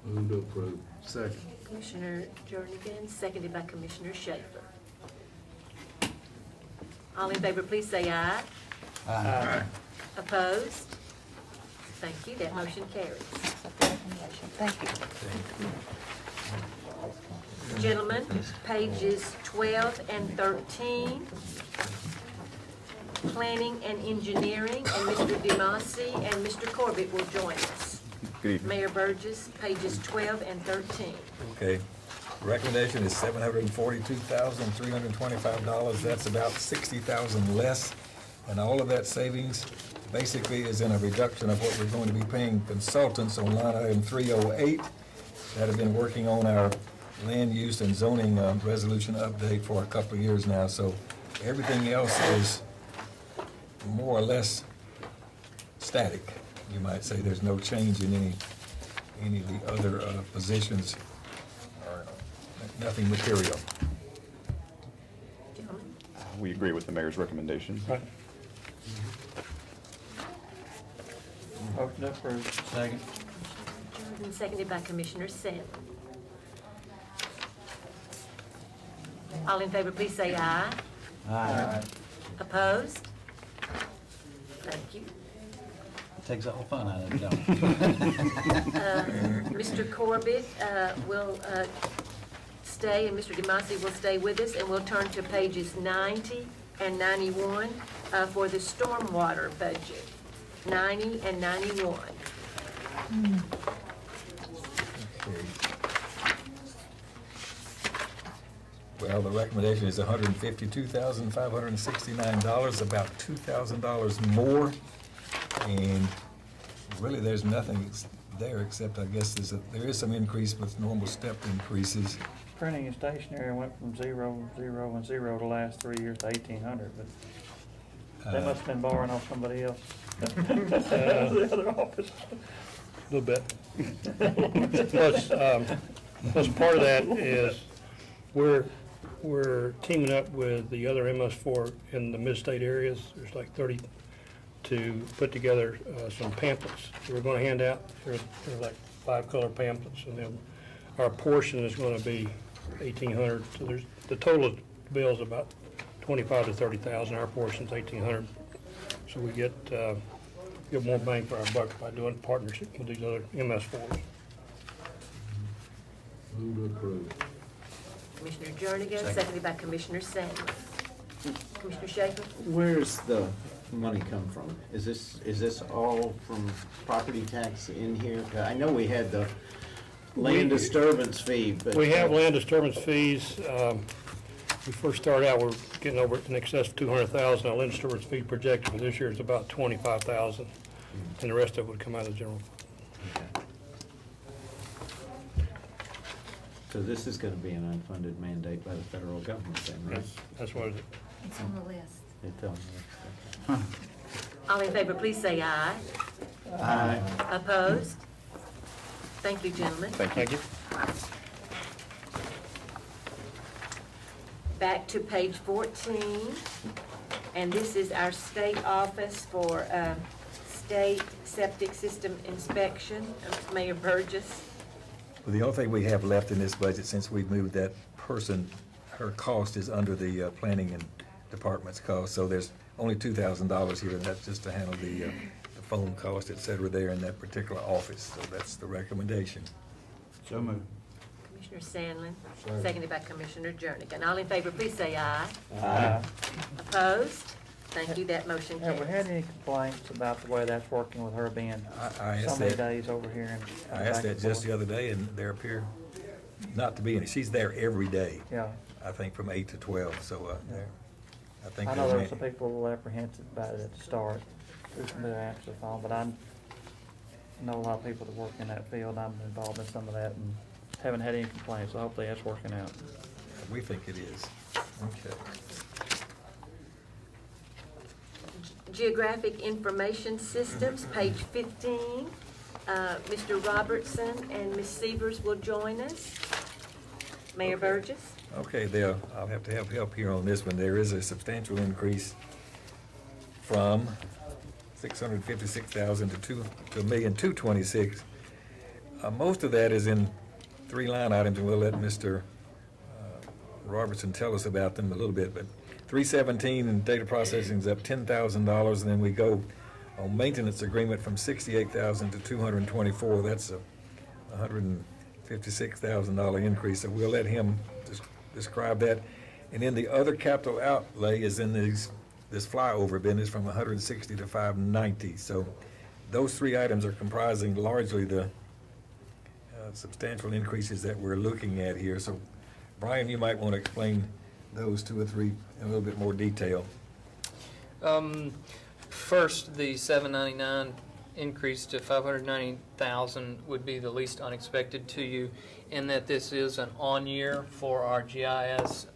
Move to approve. Second. Commissioner Jernigan, seconded by Commissioner Schaefer. All in favor, please say aye. Aye. Opposed? Thank you, that motion carries. Accept the recommendation. Thank you. Gentlemen, pages 12 and 13, Planning and Engineering, and Mr. DeMasi and Mr. Corbett will join us. Good evening. Mayor Burgess, pages 12 and 13. Okay. Recommendation is $742,325. That's about $60,000 less. And all of that savings basically is in a reduction of what we're going to be paying consultants on line item 308 that have been working on our land use and zoning resolution update for a couple of years now. So everything else is more or less static. You might say there's no change in any of the other positions, or nothing material. Gentlemen, We agree with the mayor's recommendation. Motion approved. Second. Jordan, seconded by Commissioner Salmon. All in favor, please say aye. Aye. Opposed? Thank you. Takes all the fun out of it, don't it? Mr. Corbett will stay, and Mr. DeMasi will stay with us, and we'll turn to pages 90 and 91 for the stormwater budget. 90 and 91. Well, the recommendation is $152,569, about $2,000 more. And really, there's nothing there except, I guess, there is some increase with normal step increases. Printing and stationery went from 0, 0, and 0 the last 3 years to 1,800, but they must have been borrowing off somebody else. The other office. A little bit. Plus part of that is we're teaming up with the other MS4 in the mid-state areas. There's like 30 to put together some pamphlets that we're going to hand out. There's like 5 color pamphlets, and then our portion is going to be 1,800. So there's the total bill is about 25 to 30,000. Our portion's 1,800. So we get more bang for our buck by doing partnership with these other MS4s. Move to approve. Commissioner Jernigan, seconded by Commissioner Sanders. Commissioner Schaefer? Where's the money come from? Is this all from property tax in here? I know we had the land disturbance fee, but. We have land disturbance fees. We first started out, we're getting over in excess of 200,000. Our land disturbance fee projected for this year is about 25,000, and the rest of it would come out of the general fund. Okay. So this is gonna be an unfunded mandate by the federal government then, right? That's what it is. It's on the list. They tell me. All in favor, please say aye. Aye. Opposed? Thank you, gentlemen. Thank you. Back to page 14, and this is our state office for state septic system inspection. Mayor Burgess. Well, the only thing we have left in this budget, since we've moved that person, her cost is under the planning and department's cost, so there's only $2,000 here, and that's just to handle the phone cost, et cetera, there in that particular office. So that's the recommendation. So moved. Commissioner Sandlin, seconded by Commissioner Jernigan. All in favor, please say aye. Aye. Opposed? Thank you, that motion Have we had carries. any complaints about the way that's working with her being I asked so many that- days over here? And I asked back that and just forth? the other day, and there appear not to be any. She's there every day, Yeah. I think from 8 to 12, so I think. I know there were there's some people a little apprehensive about it at the start, through some new answers and all, but I know a lot of people that work in that field. I'm involved in some of that and haven't had any complaints, so hopefully that's working out. We think it is. Okay. Geographic Information Systems, page 15. Mr. Robertson and Ms. Severs will join us. Mayor Burgess? Okay, I'll have to have help here on this one. There is a substantial increase from $656,000 to $1,226,000. Most of that is in 3 line items, and we'll let Mr. Robertson tell us about them a little bit. But 317 in data processing is up $10,000, and then we go on maintenance agreement from $68,000 to $224,000. That's a $156,000 increase. So we'll let him describe that. And then the other capital outlay is in this flyover business from $160,000 to $590,000. So those 3 items are comprising largely the substantial increases that we're looking at here. So, Brian, you might want to explain those 2 or 3 in a little bit more detail. First, the $799 increase to $590,000 would be the least unexpected to you, in that this is an on-year for our GIS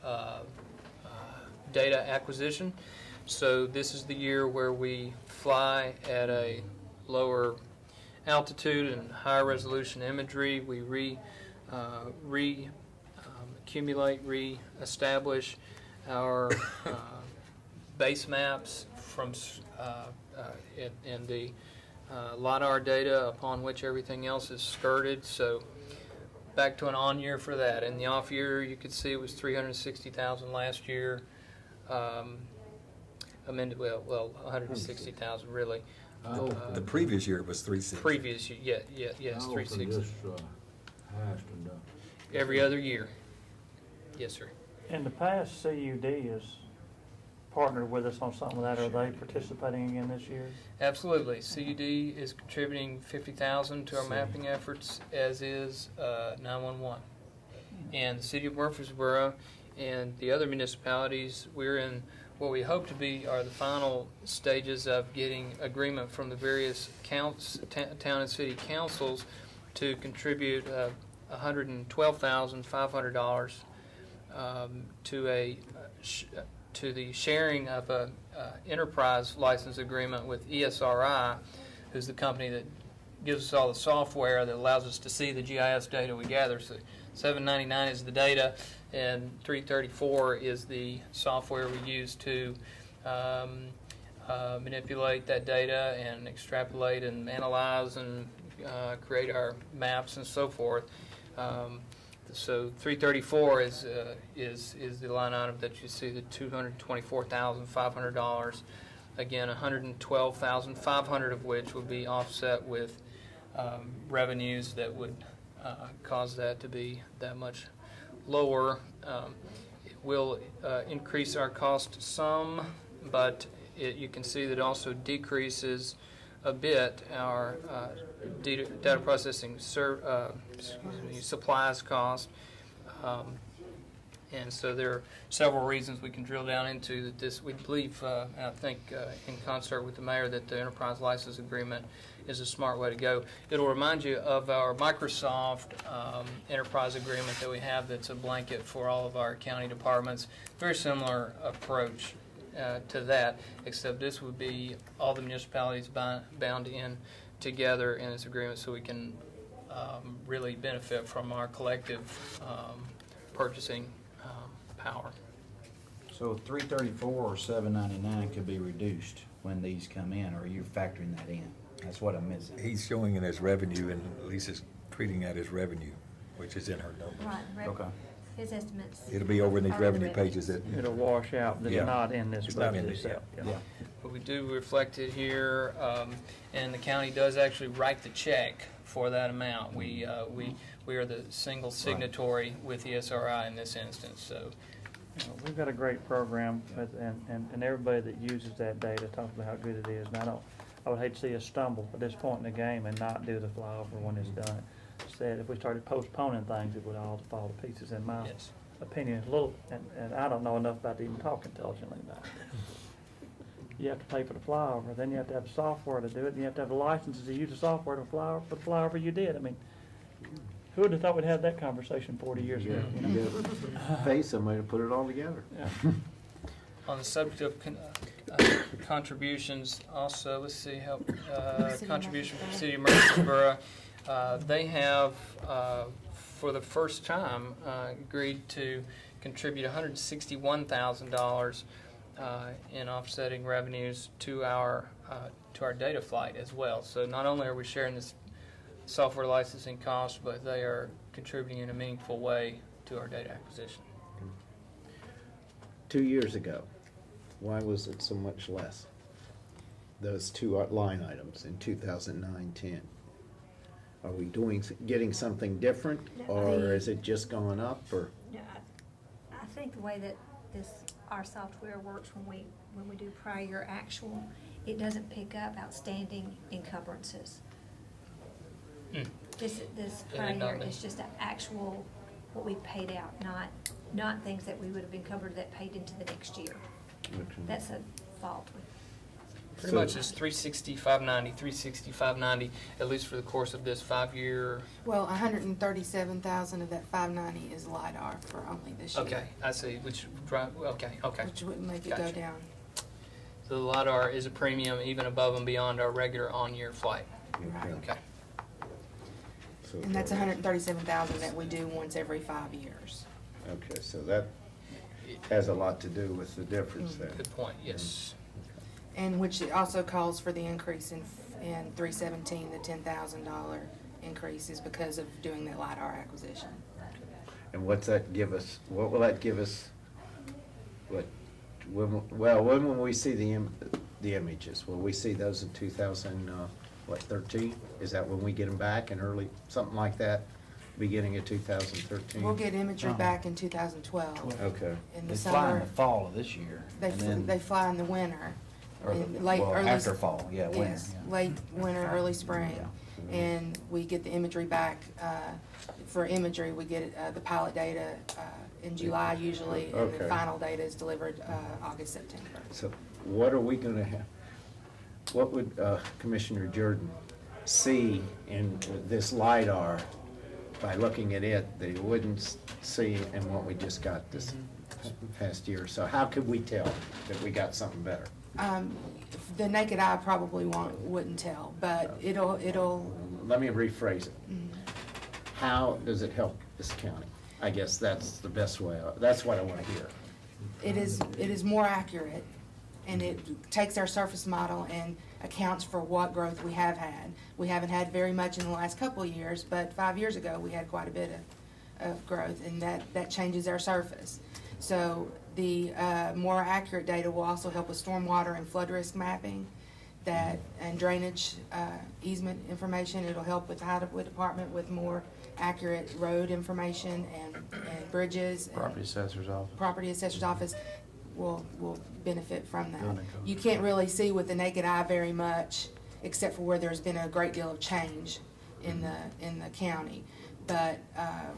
data acquisition. So this is the year where we fly at a lower altitude and higher resolution imagery. We re-establish our base maps from in the LiDAR data upon which everything else is skirted. So back to an on year for that. In the off year, you could see it was $360,000 last year. Amended, well, $160,000 really. The previous year it was $360,000. Previous year, yes, $360,000. This Ashton done? Every other year. Yes, sir. In the past, CUD has partnered with us on some of that. Are they participating again this year? Absolutely. CUD is contributing $50,000 to our mapping efforts, as is 911. And the City of Murfreesboro and the other municipalities, we're in what we hope to be are the final stages of getting agreement from the various town and city councils to contribute $112,500 to the sharing of a enterprise license agreement with ESRI, who's the company that gives us all the software that allows us to see the GIS data we gather. So $799 is the data, and $334 is the software we use to manipulate that data and extrapolate and analyze and create our maps and so forth. So $334 is the line item that you see, the $224,500 Again, 112,500 of which would be offset with revenues that would cause that to be that much lower. It will increase our cost some, but you can see that it also decreases a bit our data processing supplies cost. And so there are several reasons we can drill down into that this, we believe, I think in concert with the mayor, that the enterprise license agreement is a smart way to go. It'll remind you of our Microsoft enterprise agreement that we have that's a blanket for all of our county departments. Very similar approach to that, except this would be all the municipalities bound in together in this agreement so we can really benefit from our collective purchasing power. So 334 or 799 could be reduced when these come in, or are you factoring that in? That's what I'm missing. He's showing it as revenue, and Lisa's treating that as revenue, which is in her numbers. Right, Okay. his estimates. It'll be over in these are revenue revenue. pages that. It'll wash out, but Yeah. it's not in this It's not budget in this, itself. Yeah. But we do reflect it here, and the county does actually write the check for that amount. We are the single signatory with the SRI in this instance, so. We've got a great program, and everybody that uses that data talks about how good it is. And I would hate to see us stumble at this point in the game and not do the flyover when it's done. Said if we started postponing things, it would all fall to pieces. In my opinion, a little, and I don't know enough about to even talk intelligently about it. You have to pay for the flyover, then you have to have the software to do it, and you have to have the licenses to use the software to flyover for the flyover you did. I mean, who would have thought we'd have that conversation 40 years ago? You know? Pay somebody to put it all together. Yeah. On the subject of contributions, also, let's see how, contribution from the City of Murfreesboro, they have, for the first time, agreed to contribute $161,000 in offsetting revenues to our data flight as well. So not only are we sharing this software licensing costs, but they are contributing in a meaningful way to our data acquisition. 2 years ago, why was it so much less? Those two line items in 2009-10. Are we getting something different, or is it just going up, or? Yeah, I think the way that our software works when we do prior year actual, it doesn't pick up outstanding encumbrances. This prior year is just an actual, what we paid out, not things that we would have encumbered that paid into the next year. That's a fault. Pretty much it's 360, 590, 360, 590, at least for the course of this 5-year. Well, 137,000 of that 590 is LiDAR for only this year. Okay, I see, which, okay. Which wouldn't make it go Gotcha. down. So the LiDAR is a premium even above and beyond our regular on-year flight. Right. Okay. And that's 137,000 that we do once every 5 years. Okay, so that has a lot to do with the difference there. Good point, yes. And which also calls for the increase in 317, the $10,000 increase is because of doing that LiDAR acquisition. And what's that give us? What will that give us? When will we see the images? Will we see those in 2013? Is that when we get them back in early, something like that, beginning of 2013? We'll get imagery back in 2012. Okay. In the They fly summer. in the fall of this year. and then- They fly in the winter. Or in late, well, early, after fall, yeah, winter, yes, yeah. late winter, early spring. And we get the imagery back. For imagery, we get the pilot data in July usually, and the Okay. final data is delivered August, September. So what are we going to have? What would Commissioner Jordan see in this LiDAR by looking at it that he wouldn't see in what we just got this past year? So how could we tell that we got something better? The naked eye probably wouldn't tell, but it'll. Let me rephrase it. How does it help this county? I guess that's the best way. That's what I want to hear. It is more accurate, and it takes our surface model and accounts for what growth we have had. We haven't had very much in the last couple of years, but 5 years ago we had quite a bit of growth, and that changes our surface. So The more accurate data will also help with stormwater and flood risk mapping and drainage easement information. It'll help with the highway department with more accurate road information and bridges. Property assessor's office. Property assessor's office will benefit from that. Building code. You can't really see with the naked eye very much, except for where there's been a great deal of change in the county. But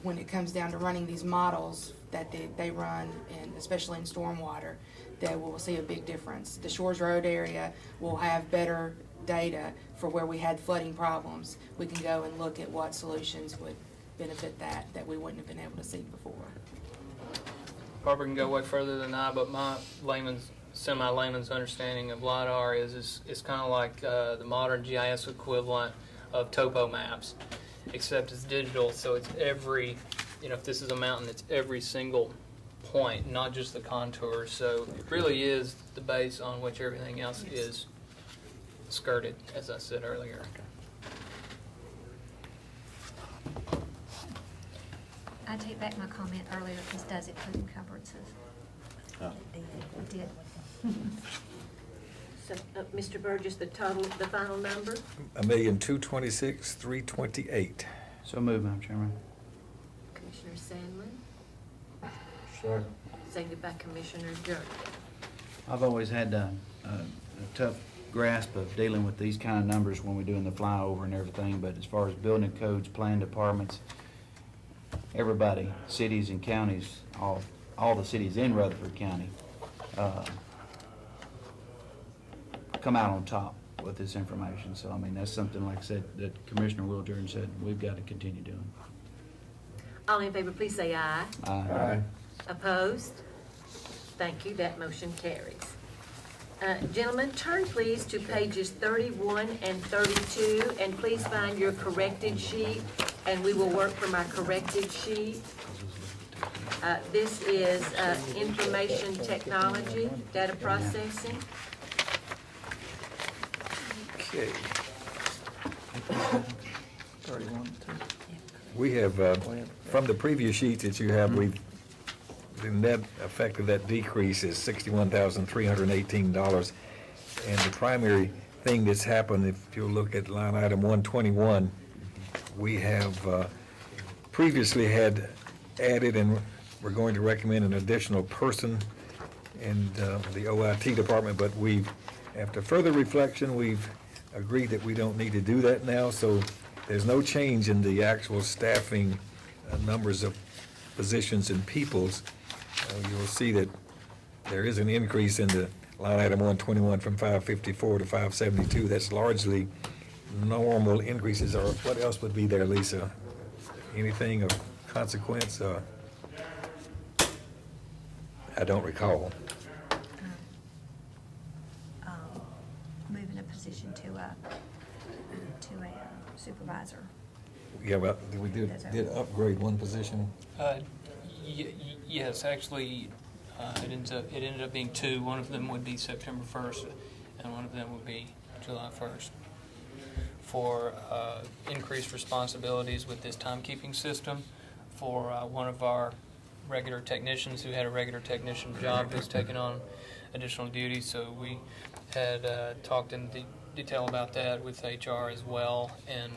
when it comes down to running these models that they run, especially in stormwater, that we'll see a big difference. The Shores Road area will have better data for where we had flooding problems. We can go and look at what solutions would benefit that we wouldn't have been able to see before. Barbara can go way further than I, but my semi-layman's understanding of LiDAR is it's kind of like the modern GIS equivalent of topo maps, except it's digital, so it's every, if this is a mountain, it's every single point, not just the contours. So it really is the base on which everything else is skirted, as I said earlier. I take back my comment earlier, because does include encumbrances. It did. So, Mr. Burgess, the final number? $1,226,328. So moved, Madam Chairman. Commissioner Sandlin, Second. seconded by Commissioner Journey. I've always had a tough grasp of dealing with these kind of numbers when we're doing the flyover and everything, but as far as building codes, plan departments, everybody, cities and counties, all the cities in Rutherford County, come out on top with this information. So, I mean, that's something, like I said, that Commissioner Will Jordan said we've got to continue doing. All in favor, please say aye. Aye. Opposed? Thank you, that motion carries. Gentlemen, turn please to pages 31 and 32, and please find your corrected sheet, and we will work from our corrected sheet. This is information technology, data processing. Okay. We have, from the previous sheets that you have, the net effect of that decrease is $61,318. And the primary thing that's happened, if you look at line item 121, we have previously had added, and we're going to recommend an additional person in the OIT department, but after further reflection, we've agreed that we don't need to do that now, so there's no change in the actual staffing numbers of positions and peoples. You'll see that there is an increase in the line item 121 from 554 to 572. That's largely normal increases. Or what else would be there, Lisa? Anything of consequence? I don't recall. Moving a position to a supervisor. Yeah, well, we did upgrade one position. Yes, actually, it ended up being two. One of them would be September 1st, and one of them would be July 1st. For increased responsibilities with this timekeeping system, for one of our regular technicians who had a regular technician job who's taken on additional duties. So we had talked in detail about that with HR as well, and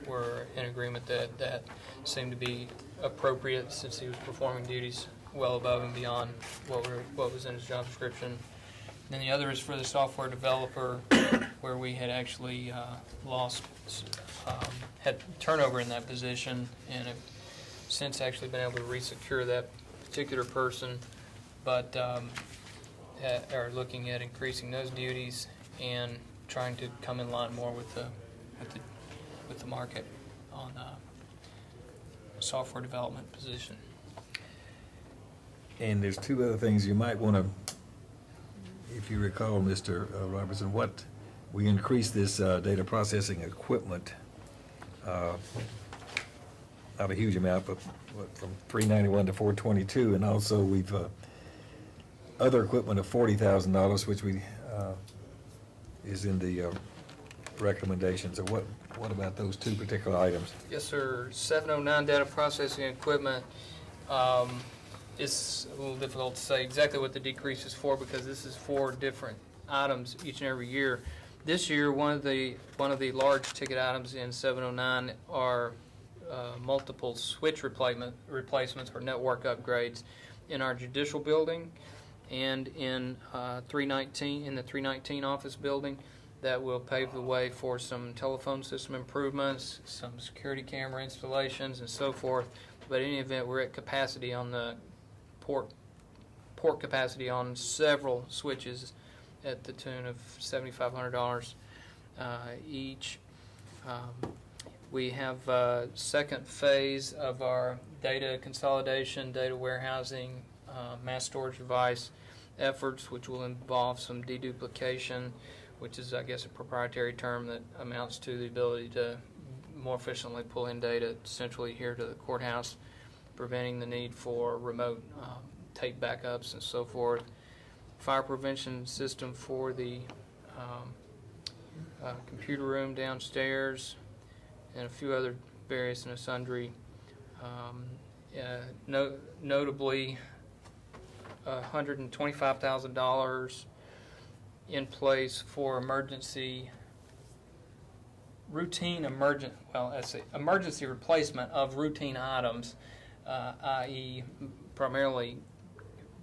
we're in agreement that that seemed to be appropriate since he was performing duties well above and beyond what was in his job description. Then the other is for the software developer, where we had actually had turnover in that position, and have since actually been able to resecure that particular person, but are looking at increasing those duties and trying to come in line more with the market on software development position. And there's two other things you might want to, if you recall, Mr. Robertson, what we increased this data processing equipment, not a huge amount, but from $391 to $422, and also we've other equipment of $40,000, which is in the recommendations. So what about those two particular items? Yes, sir. 709 data processing equipment. it's a little difficult to say exactly what the decrease is for because this is 4 different items each and every year. This year, one of the large ticket items in 709 are multiple switch replacements or network upgrades in our judicial building and in 319 in the 319 office building. That will pave the way for some telephone system improvements, some security camera installations, and so forth. But in any event, we're at capacity on the port capacity on several switches at the tune of $7,500 each. We have second phase of our data consolidation, data warehousing, mass storage device efforts, which will involve some deduplication, which is, I guess, a proprietary term that amounts to the ability to more efficiently pull in data centrally here to the courthouse, preventing the need for remote tape backups and so forth. Fire prevention system for the computer room downstairs, and a few other various and sundry. Notably, $125,000 in place for emergency replacement of routine items, i.e. primarily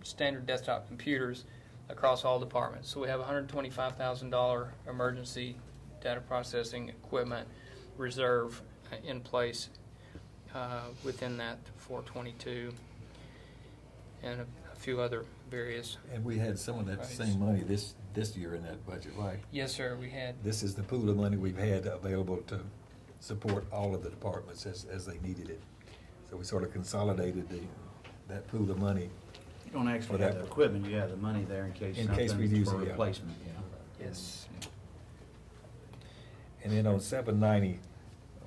standard desktop computers across all departments. So we have $125,000 emergency data processing equipment reserve in place within that 422, and a few other various. And we had some of that same money this year in that budget, right? Yes, sir, we had. This is the pool of money we've had available to support all of the departments as they needed it. So we sort of consolidated that pool of money. You don't actually have the equipment, you have the money there in case we use for it, replacement. Yeah. Yes. And then on 790,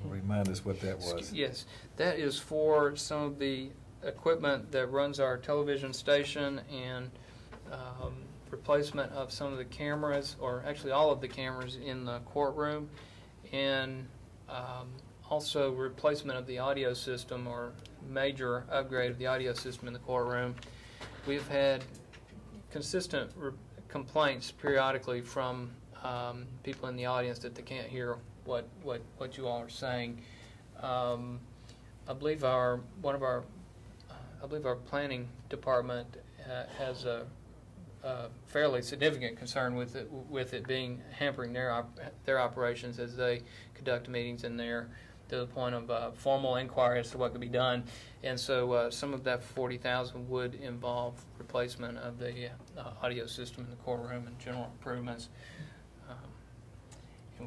remind us what that was. Yes, that is for some of the equipment that runs our television station and replacement of some of the cameras, or actually all of the cameras in the courtroom, and also replacement of the audio system or major upgrade of the audio system in the courtroom. We've had consistent complaints periodically from people in the audience that they can't hear what you all are saying. I believe our planning department has a fairly significant concern with it being hampering their operations as they conduct meetings in there, to the point of formal inquiry as to what could be done. And so some of that $40,000 would involve replacement of the audio system in the courtroom and general improvements.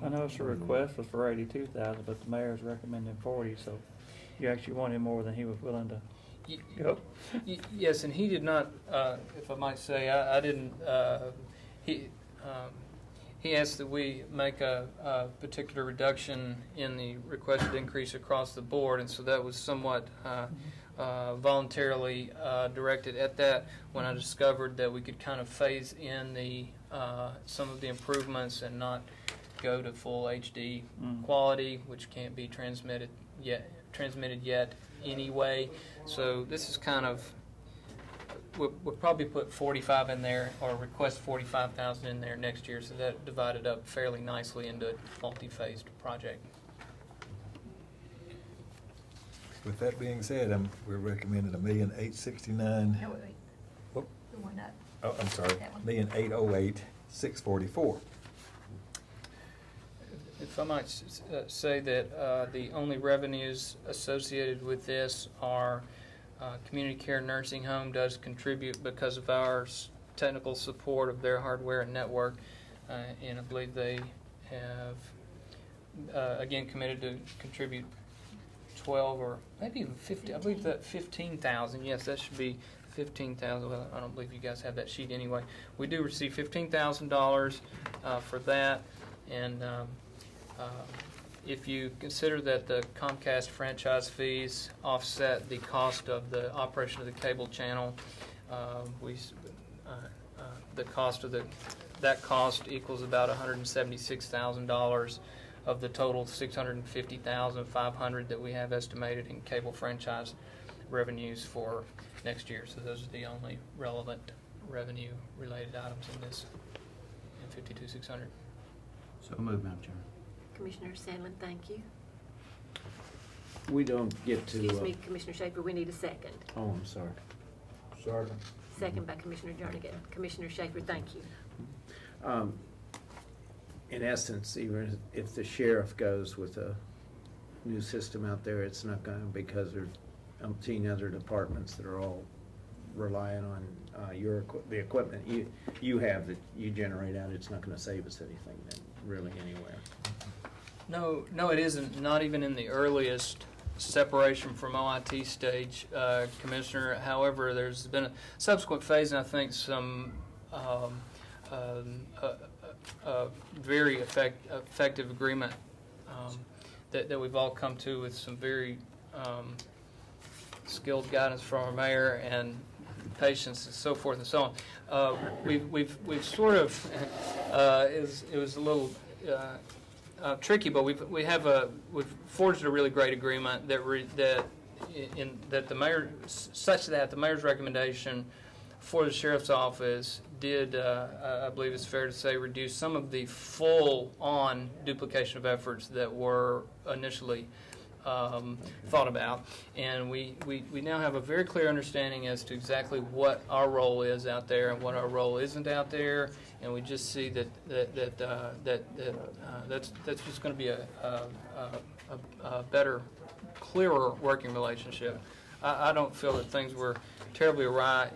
I know it's a request was for $82,000, but the mayor's recommending $40,000, so you actually wanted more than he was willing to go. Yes, and he did not, if I might say, I didn't, he asked that we make a particular reduction in the requested increase across the board, and so that was somewhat voluntarily directed at that when I discovered that we could kind of phase in some of the improvements and not go to full HD quality, which can't be transmitted yet anyway. So this is kind of, we'll probably put 45 in there, or request 45,000 in there next year, so that divided up fairly nicely into a multi-phased project. With that being said, we're recommending $1,869,000. No, wait. Whoop. The one up. Oh, I'm sorry, That one. $1,808,644. If I might say that the only revenues associated with this are Community Care Nursing Home does contribute because of our technical support of their hardware and network, and I believe they have again committed to contribute 12 or maybe even 50. I believe that 15,000. Yes, that should be 15,000. Well, I don't believe you guys have that sheet anyway. We do receive $15,000 for that, and if you consider that the Comcast franchise fees offset the cost of the operation of the cable channel, the cost of that cost equals about $176,000 of the total $650,500 that we have estimated in cable franchise revenues for next year. So those are the only relevant revenue-related items in this, in 52,600. So moved, Madam Chairman. Commissioner Sandlin, thank you. We don't get to. Excuse me, Commissioner Schaefer, we need a second. Oh, I'm sorry. Second. Second by Commissioner Jernigan. Commissioner Schaefer, thank you. In essence, even if the sheriff goes with a new system out there, it's not going to, because there's umpteen other departments that are all relying on the equipment you have that you generate out. It's not going to save us anything then, really, anywhere. No, it isn't. Not even in the earliest separation from OIT stage, Commissioner. However, there's been a subsequent phase, and I think some very effective agreement that we've all come to with some very skilled guidance from our mayor and patience and so forth and so on. We've sort of it was a little tricky, but we've forged a really great agreement that the mayor, such that the mayor's recommendation for the sheriff's office did, I believe it's fair to say, reduce some of the full-on duplication of efforts that were initially thought about. And we now have a very clear understanding as to exactly what our role is out there and what our role isn't out there. And we just see that's just going to be a better, clearer working relationship. I don't feel that things were terribly awry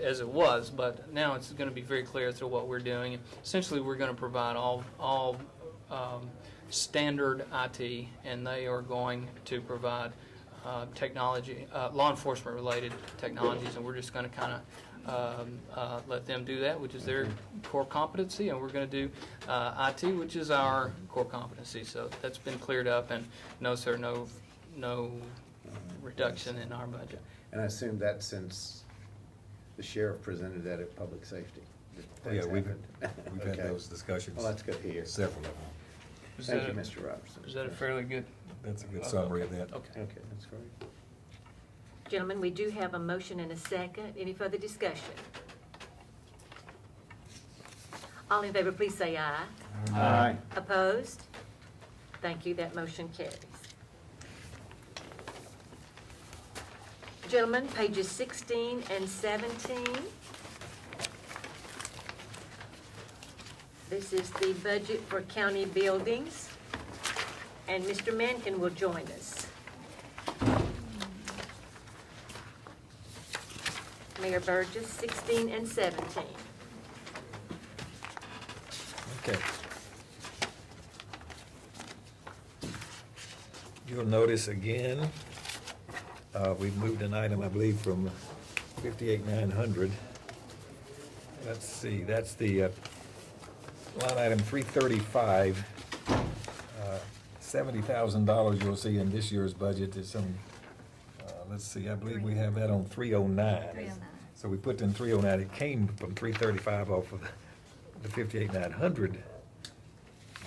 as it was, but now it's going to be very clear as to what we're doing. Essentially, we're going to provide all standard IT, and they are going to provide technology, law enforcement related technologies, and we're just going to kind of let them do that, which is their core competency, and we're going to do IT, which is our core competency. So that's been cleared up, and no, sir, no reduction in our budget. And I assume that since the sheriff presented that at public safety. Yeah, we've Okay. had those discussions. Well, that's good to hear. Several of them. Thank you, Mr. Robertson. Is that a fairly good? That's a good summary of that. Okay. Okay, that's great. Gentlemen, we do have a motion and a second. Any further discussion? All in favor, please say aye. Aye. Opposed? Thank you. That motion carries. Gentlemen, pages 16 and 17. This is the budget for county buildings, and Mr. Mankin will join us. Mayor Burgess, 16 and 17. Okay. You'll notice again, we've moved an item, I believe, from 58,900. Let's see, that's the line item 335. $70,000 you'll see in this year's budget is some, let's see, I believe we have that on 309. 309. So we put in 309, it came from 335 off of the 58,900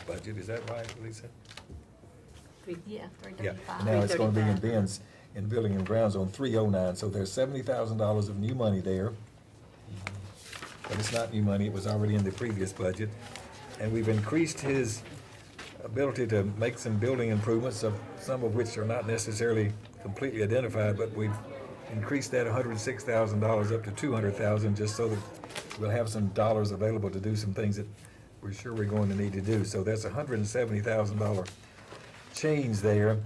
budget, is that right, Lisa? Yeah, Yeah, 335. now it's gonna be in Ben's, in Building and Grounds on 309, so there's $70,000 of new money there. But it's not new money, it was already in the previous budget. And we've increased his ability to make some building improvements, some of which are not necessarily completely identified, but we've increased that $106,000 up to $200,000, just so that we'll have some dollars available to do some things that we're sure we're going to need to do. So that's a $170,000 change there,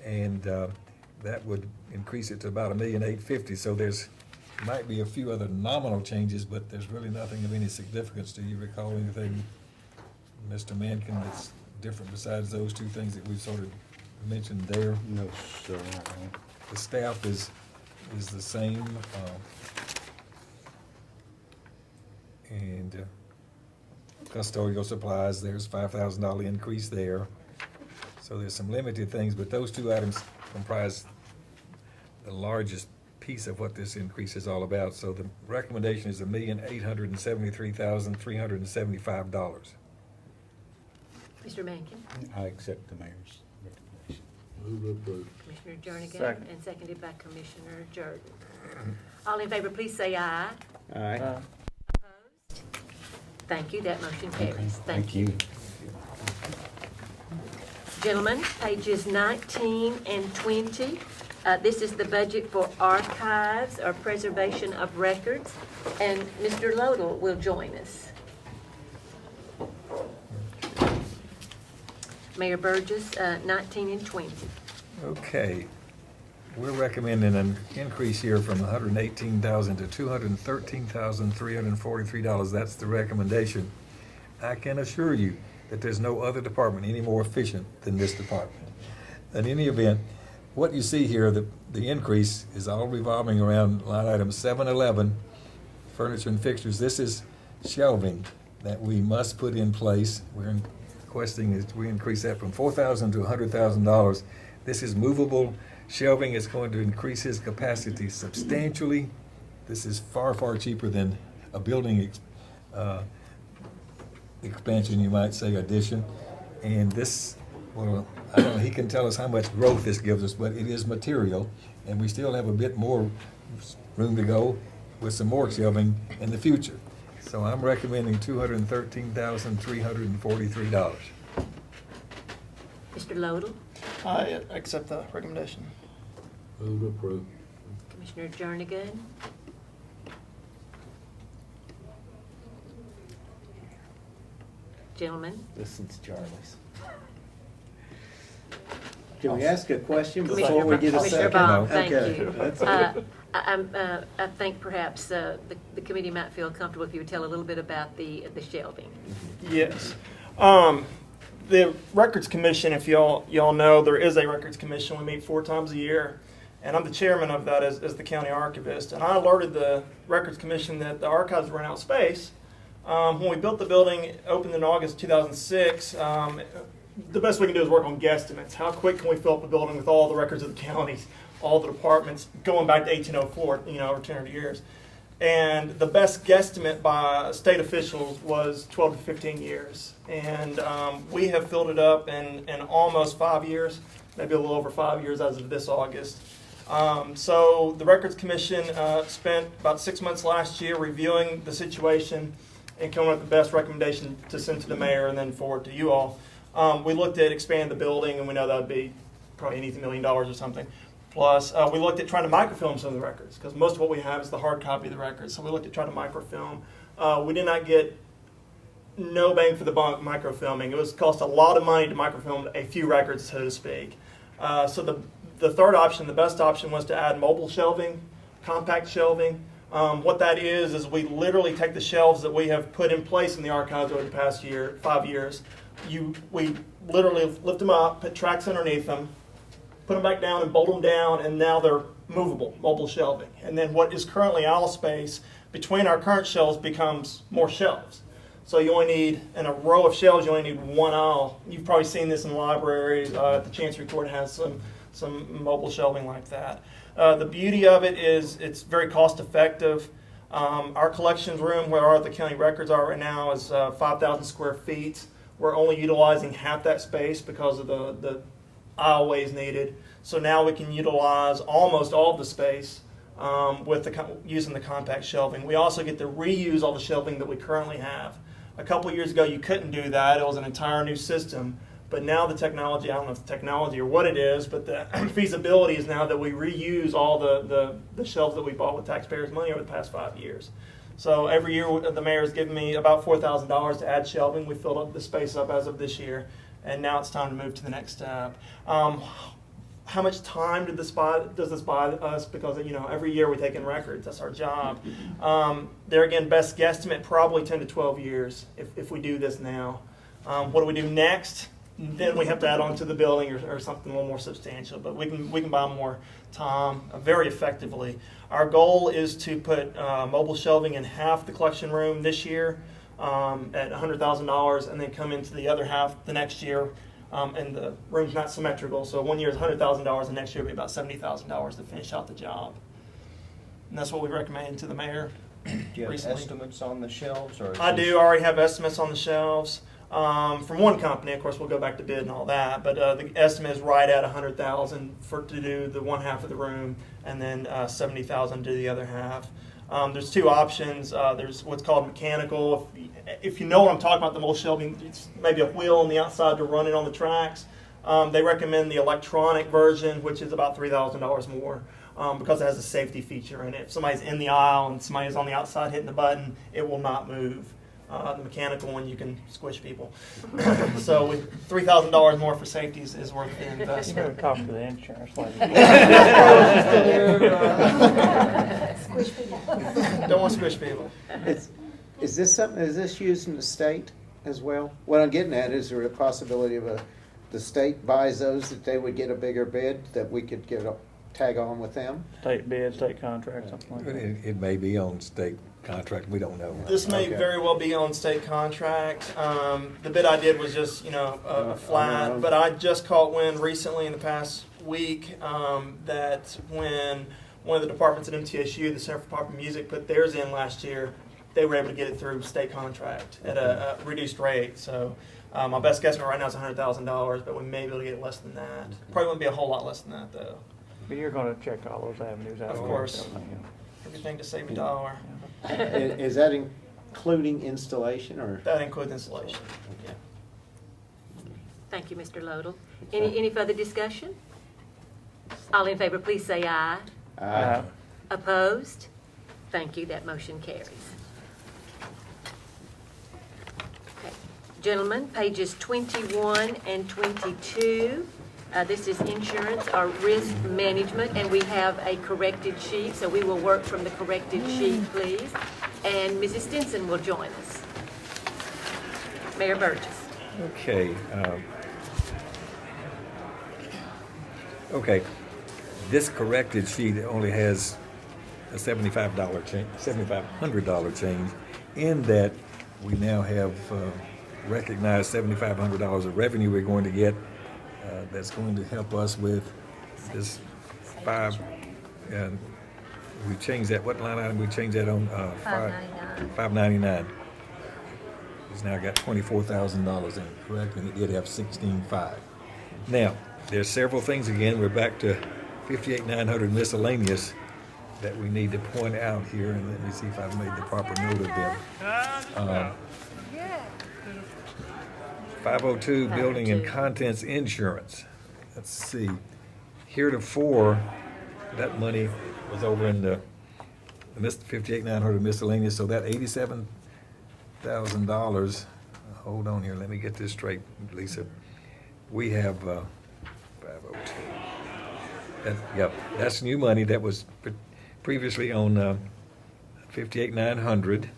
and that would increase it to about $1,850,000. So there's might be a few other nominal changes, but there's really nothing of any significance. Do you recall anything, Mr. Mankin, that's different besides those two things that we've sort of mentioned there? No, sir. The staff is the same, and custodial supplies, there's $5,000 increase there. So there's some limited things, but those two items comprise the largest piece of what this increase is all about. So the recommendation is $1,873,375. Mr. Mankin? I accept the mayor's recommendation. Move to approve. Commissioner Jernigan? Second. And seconded by Commissioner Jordan. All in favor, please say aye. Aye. Opposed? Thank you, that motion carries. Thank you. Gentlemen, pages 19 and 20. This is the budget for archives or preservation of records, and Mr. Lodell will join us. Mayor Burgess, 19 and 20. Okay. We're recommending an increase here from $118,000 to $213,343. That's the recommendation. I can assure you that there's no other department any more efficient than this department. In any event, what you see here, the increase is all revolving around line item 711, furniture and fixtures. This is shelving that we must put in place. We're requesting that we increase that from $4,000 to $100,000. This is movable shelving. It's going to increase his capacity substantially. This is far, far cheaper than a building expansion, you might say, addition. And this, well, I don't know, he can tell us how much growth this gives us, but it is material, and we still have a bit more room to go with some more shelving in the future. So I'm recommending $213,343. Mr. Lodell? I accept the recommendation. Move to approve. Commissioner Jernigan? Gentlemen? This is Charlie's. Can we ask a question before Commissioner we get a Commissioner second? Bond, thank Okay, you. that's I think perhaps the committee might feel comfortable if you would tell a little bit about the shelving. Yes. The Records Commission, if y'all know, there is a Records Commission. We meet 4 times a year, and I'm the chairman of that as the county archivist. And I alerted the Records Commission that the archives ran out of space. When we built the building, opened in August 2006, the best we can do is work on guesstimates. How quick can we fill up a building with all the records of the counties, all the departments, going back to 1804, over 200 years. And the best guesstimate by state officials was 12 to 15 years. And we have filled it up in almost 5 years, maybe a little over 5 years as of this August. So the Records Commission spent about 6 months last year reviewing the situation and coming up with the best recommendation to send to the mayor and then forward to you all. We looked at expanding the building, and we know that would be probably $80 million or something. Plus, we looked at trying to microfilm some of the records, because most of what we have is the hard copy of the records. So we looked at trying to microfilm. We did not get no bang for the buck microfilming. It was cost a lot of money to microfilm a few records, so to speak. So the third option, the best option, was to add mobile shelving, compact shelving. What that is we literally take the shelves that we have put in place in the archives over the past 5 years. We literally lift them up, put tracks underneath them, put them back down and bolt them down, and now they're movable, mobile shelving. And then what is currently aisle space between our current shelves becomes more shelves. So you only need, in a row of shelves, you only need one aisle. You've probably seen this in libraries. The Chancery Court has some mobile shelving like that. The beauty of it is it's very cost effective. Our collections room, where all the county records are right now, is 5,000 square feet. We're only utilizing half that space because of the aisleways needed. So now we can utilize almost all of the space using the compact shelving. We also get to reuse all the shelving that we currently have. A couple of years ago, you couldn't do that. It was an entire new system. But now the technology, I don't know if it's technology or what it is, but the feasibility is now that we reuse all the shelves that we bought with taxpayers' money over the past 5 years. So every year the mayor's given me about $4,000 to add shelving. We filled up the space up as of this year, and now it's time to move to the next step. How much time does this buy us? Because every year we take in records. That's our job. There again, best guesstimate probably 10 to 12 years if we do this now. What do we do next? Then we have to add on to the building or something a little more substantial. But we can buy more time very effectively. Our goal is to put mobile shelving in half the collection room this year at $100,000, and then come into the other half the next year. And the room's not symmetrical, so 1 year is $100,000, and next year will be about $70,000 to finish out the job. And that's what we recommended to the mayor. Do you have recently. estimates on the shelves? Or I do already have estimates on the shelves. from one company. Of course, we'll go back to bid and all that, but the estimate is right at $100,000 to do the one half of the room, and then $70,000 to do the other half. There's two options. There's what's called mechanical. If you know what I'm talking about, the mobile shelving, it's maybe a wheel on the outside to run it on the tracks. They recommend the electronic version, which is about $3,000 more. Because it has a safety feature in it. If somebody's in the aisle and somebody's on the outside hitting the button, it will not move. The mechanical one, you can squish people. So with $3,000 more for safety is worth the You investment. better talk to the insurance lady. Squish people. Don't want to squish people. Is this used in the state as well? What I'm getting at, is there a possibility of the state buys those, that they would get a bigger bid, that we could get a tag on with them? State bid, state contract, something like that. It may be on state contract, we don't know. This may very well be on state contract. The bid I did was just, a flat, but I just caught wind recently in the past week that when one of the departments at MTSU, the Center for Popular Music, put theirs in last year, they were able to get it through state contract at a reduced rate. So my best guesstimate right now is $100,000, but we may be able to get it less than that. Probably wouldn't be a whole lot less than that, though. But you're gonna check all those avenues out. Of course. Everything to save a dollar. Is that including installation, or? That includes installation. Yeah. Thank you, Mr. Lodell. Any further discussion? All in favor, please say aye. Aye. Opposed? Thank you, that motion carries. Okay. Gentlemen, pages 21 and 22. This is insurance or risk management, and we have a corrected sheet, so we will work from the corrected sheet, please. And Mrs. Stinson will join us. Mayor Burgess. Okay. Okay. This corrected sheet only has a $7,500 change, in that we now have recognized $7,500 of revenue we're going to get. That's going to help us with this and we changed that, what line item we changed that on? $599. It's now got $24,000 in it, correct? And it did have $16,500. Now, there's several things again. We're back to $58,900 miscellaneous that we need to point out here, and let me see if I've made the proper note of them. 502 building and contents insurance. Let's see. Heretofore, that money was over in the $58,900 miscellaneous, so that $87,000. Hold on here, let me get this straight, Lisa. We have 502. Yep, that's new money that was previously on $58,900.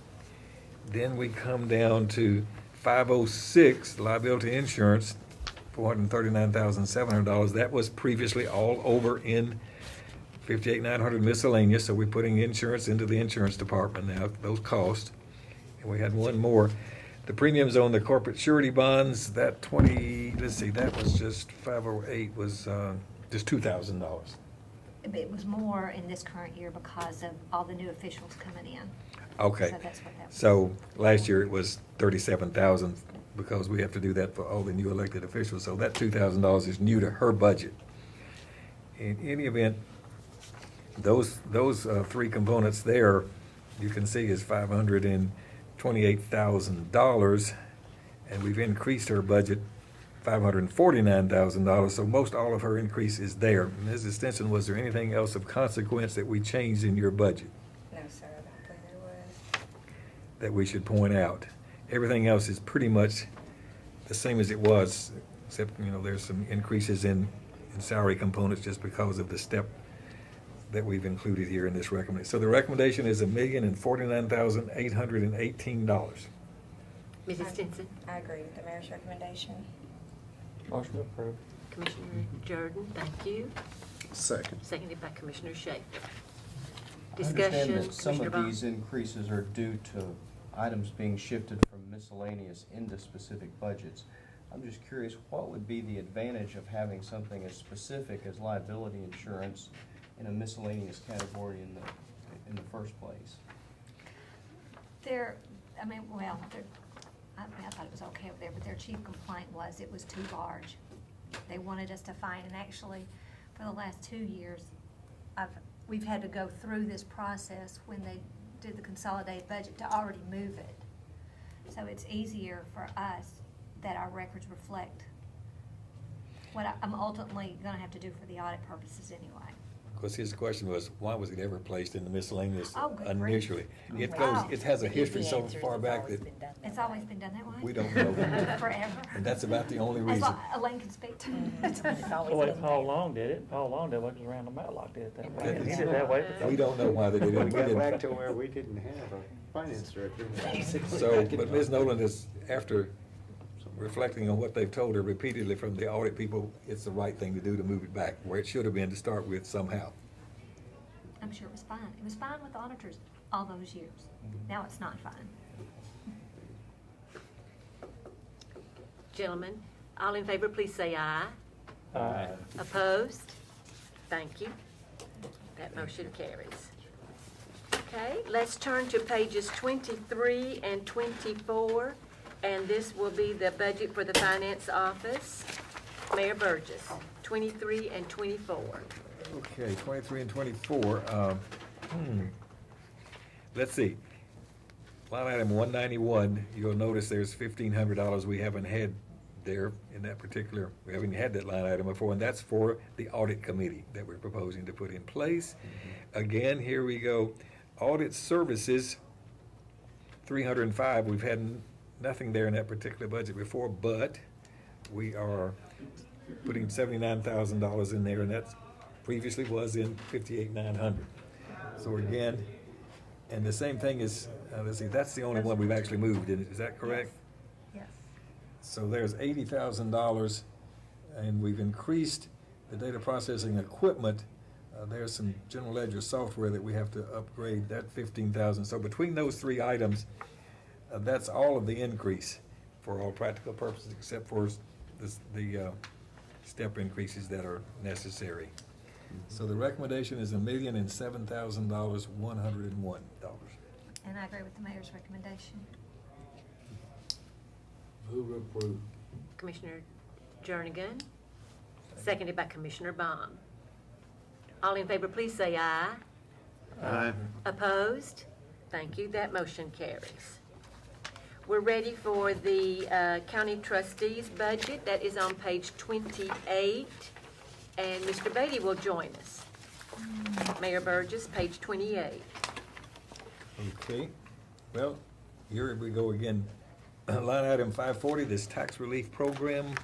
Then we come down to 506, liability insurance, $439,700. That was previously all over in $58,900 miscellaneous, so we're putting insurance into the insurance department now, those costs. And we had one more. The premiums on the corporate surety bonds, that that was just 508, was just $2,000. It was more in this current year because of all the new officials coming in. Okay. So that's what that was. So last year it was $37,000 because we have to do that for all the new elected officials. So that $2,000 is new to her budget. In any event, those three components there, you can see is $528,000, and we've increased her budget $549,000. So most all of her increase is there. Mrs. Stinson, was there anything else of consequence that we changed in your budget? No, sir, I don't think there was. That we should point out? Everything else is pretty much the same as it was, except, there's some increases in salary components just because of the step that we've included here in this recommendation. So the recommendation is $1,049,818. Mrs. Stinson. I agree with the mayor's recommendation. Motion approved. Commissioner Jordan, thank you. Second. Seconded by Commissioner Schaefer. I understand Discussion, that some Commissioner of Bond. these increases are due to items being shifted from miscellaneous into specific budgets. I'm just curious, what would be the advantage of having something as specific as liability insurance in a miscellaneous category in the first place? I thought it was okay over there, but their chief complaint was it was too large. They wanted us to find, and actually, for the last 2 years, we've had to go through this process when they did the consolidated budget to already move it. So it's easier for us that our records reflect what I'm ultimately gonna have to do for the audit purposes anyway. Of course, his question was, why was it ever placed in the miscellaneous Oh, good initially? grief. It goes, Wow. it has a history so far back that It's always been done that way? we don't know. Forever. And that's about the only As reason. long, Elaine can speak to it. The way Paul Long did it, Paul Long did it, just Randall Matlock did it that way. He did it that way. We don't know why they did it. We got back to where we didn't have a finance director. So, but Ms. Nolan is, after reflecting on what they've told her repeatedly from the audit people, it's the right thing to do to move it back where it should have been to start with somehow. I'm sure it was fine. It was fine with the auditors all those years. Now it's not fine. Gentlemen, all in favor, please say aye. Aye. Opposed? Thank you. That motion carries. Okay, let's turn to pages 23 and 24, and this will be the budget for the finance office. Mayor Burgess, 23 and 24. Okay, 23 and 24. Let's see. Line item 191, you'll notice there's $1,500 we haven't had there in that particular, we haven't had that line item before, and that's for the audit committee that we're proposing to put in place. Again, here we go. Audit services, 305. We've had nothing there in that particular budget before, but we are putting $79,000 in there, and that's previously was in 58,900. So again, and the same thing is, let's see, that's the only one we've actually moved, is that correct? Yes. So there's $80,000, and we've increased the data processing equipment. There's some general ledger software that we have to upgrade, that 15,000. So between those three items, that's all of the increase for all practical purposes, except for the step increases that are necessary. So the recommendation is $1,007,101. And I agree with the mayor's recommendation. Move to approve. Commissioner Jernigan, seconded by Commissioner Baum. All in favor, please say aye. Aye. Opposed? Thank you. That motion carries. We're ready for the county trustees budget. That is on page 28. And Mr. Beatty will join us. Mayor Burgess, page 28. Okay, well, here we go again. Line item 540, this tax relief program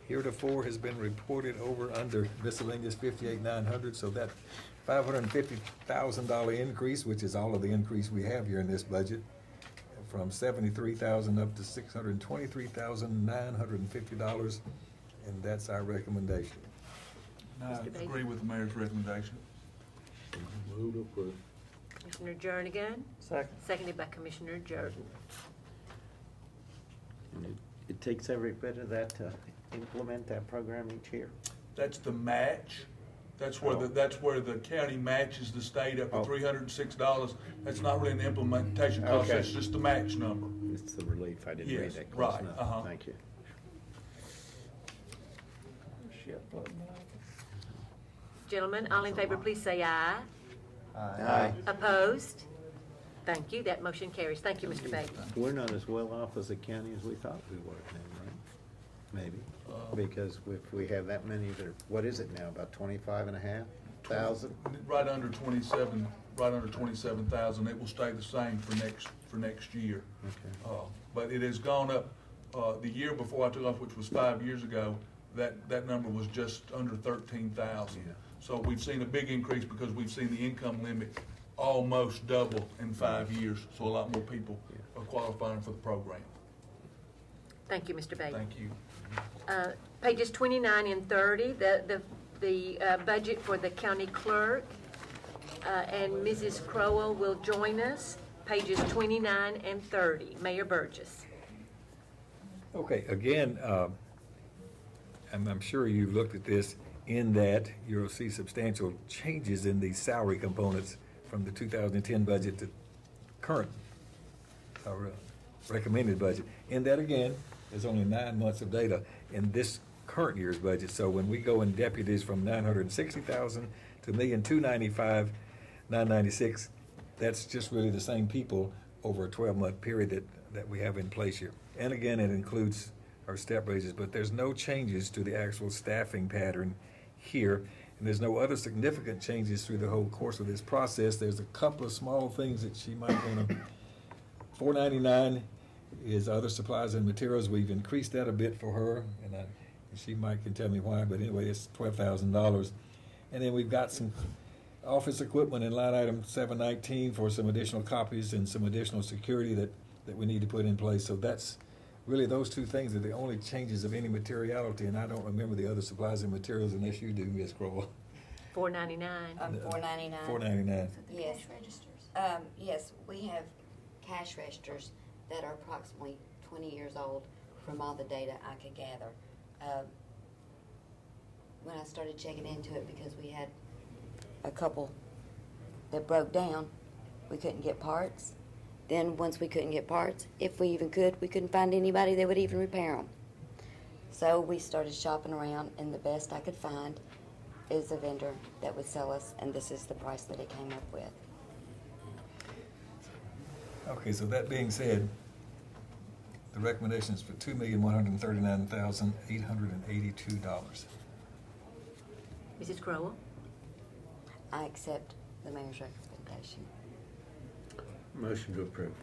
heretofore has been reported over under miscellaneous 58,900, so that $550,000 increase, which is all of the increase we have here in this budget, from $73,000 up to $623,950, and that's our recommendation. I agree with the mayor's recommendation. Move to approve. Commissioner Jernigan, Second. seconded by Commissioner Jordan. And it takes every bit of that to implement that program each year. That's the match. That's where the county matches the state up to $306. That's not really an implementation cost, Okay. that's just the match number. It's the relief. I didn't read Yes, that close right, enough. Thank you. Gentlemen, all in favor, please say aye. Aye. Opposed? Thank you. That motion carries. Thank you, Mr. Beatty. We're not as well off as a county as we thought we were then, right? Maybe. Because if we have that many that are, what is it now, about 25,500? Right under 27,000. It will stay the same for next year. Okay. But it has gone up, the year before I took off, which was 5 years ago, that number was just under 13,000. Yeah. So we've seen a big increase because we've seen the income limit almost double in 5 years. So a lot more people are qualifying for the program. Thank you, Mr. Beatty. Thank you. Pages 29 and 30, the budget for the county clerk, and Mrs. Crowell will join us. Pages 29 and 30. Mayor Burgess. Okay, again, I'm sure you've looked at this, in that you'll see substantial changes in these salary components from the 2010 budget to current recommended budget. In that, again, there's only 9 months of data in this current year's budget. So when we go in deputies from 960,000 to 1,295,996, that's just really the same people over a 12-month period that we have in place here. And again, it includes our step raises, but there's no changes to the actual staffing pattern here. And there's no other significant changes through the whole course of this process. There's a couple of small things that she might want to. $499 is other supplies and materials. We've increased that a bit for her, and she can tell me why, but anyway, it's $12,000. And then we've got some office equipment in line item 719 for some additional copies and some additional security that we need to put in place. So that's really, those two things are the only changes of any materiality, and I don't remember the other supplies and materials unless you do, Ms. Crowell. $499. $499. $499. Yes. Yes, we have cash registers that are approximately 20 years old from all the data I could gather. When I started checking into it, because we had a couple that broke down, we couldn't get parts. Then once we couldn't get parts, if we even could, we couldn't find anybody that would even repair them. So we started shopping around, and the best I could find is a vendor that would sell us, and this is the price that it came up with. Okay, so that being said, the recommendation is for $2,139,882. Mrs. Crowell? I accept the mayor's recommendation. Motion to approve.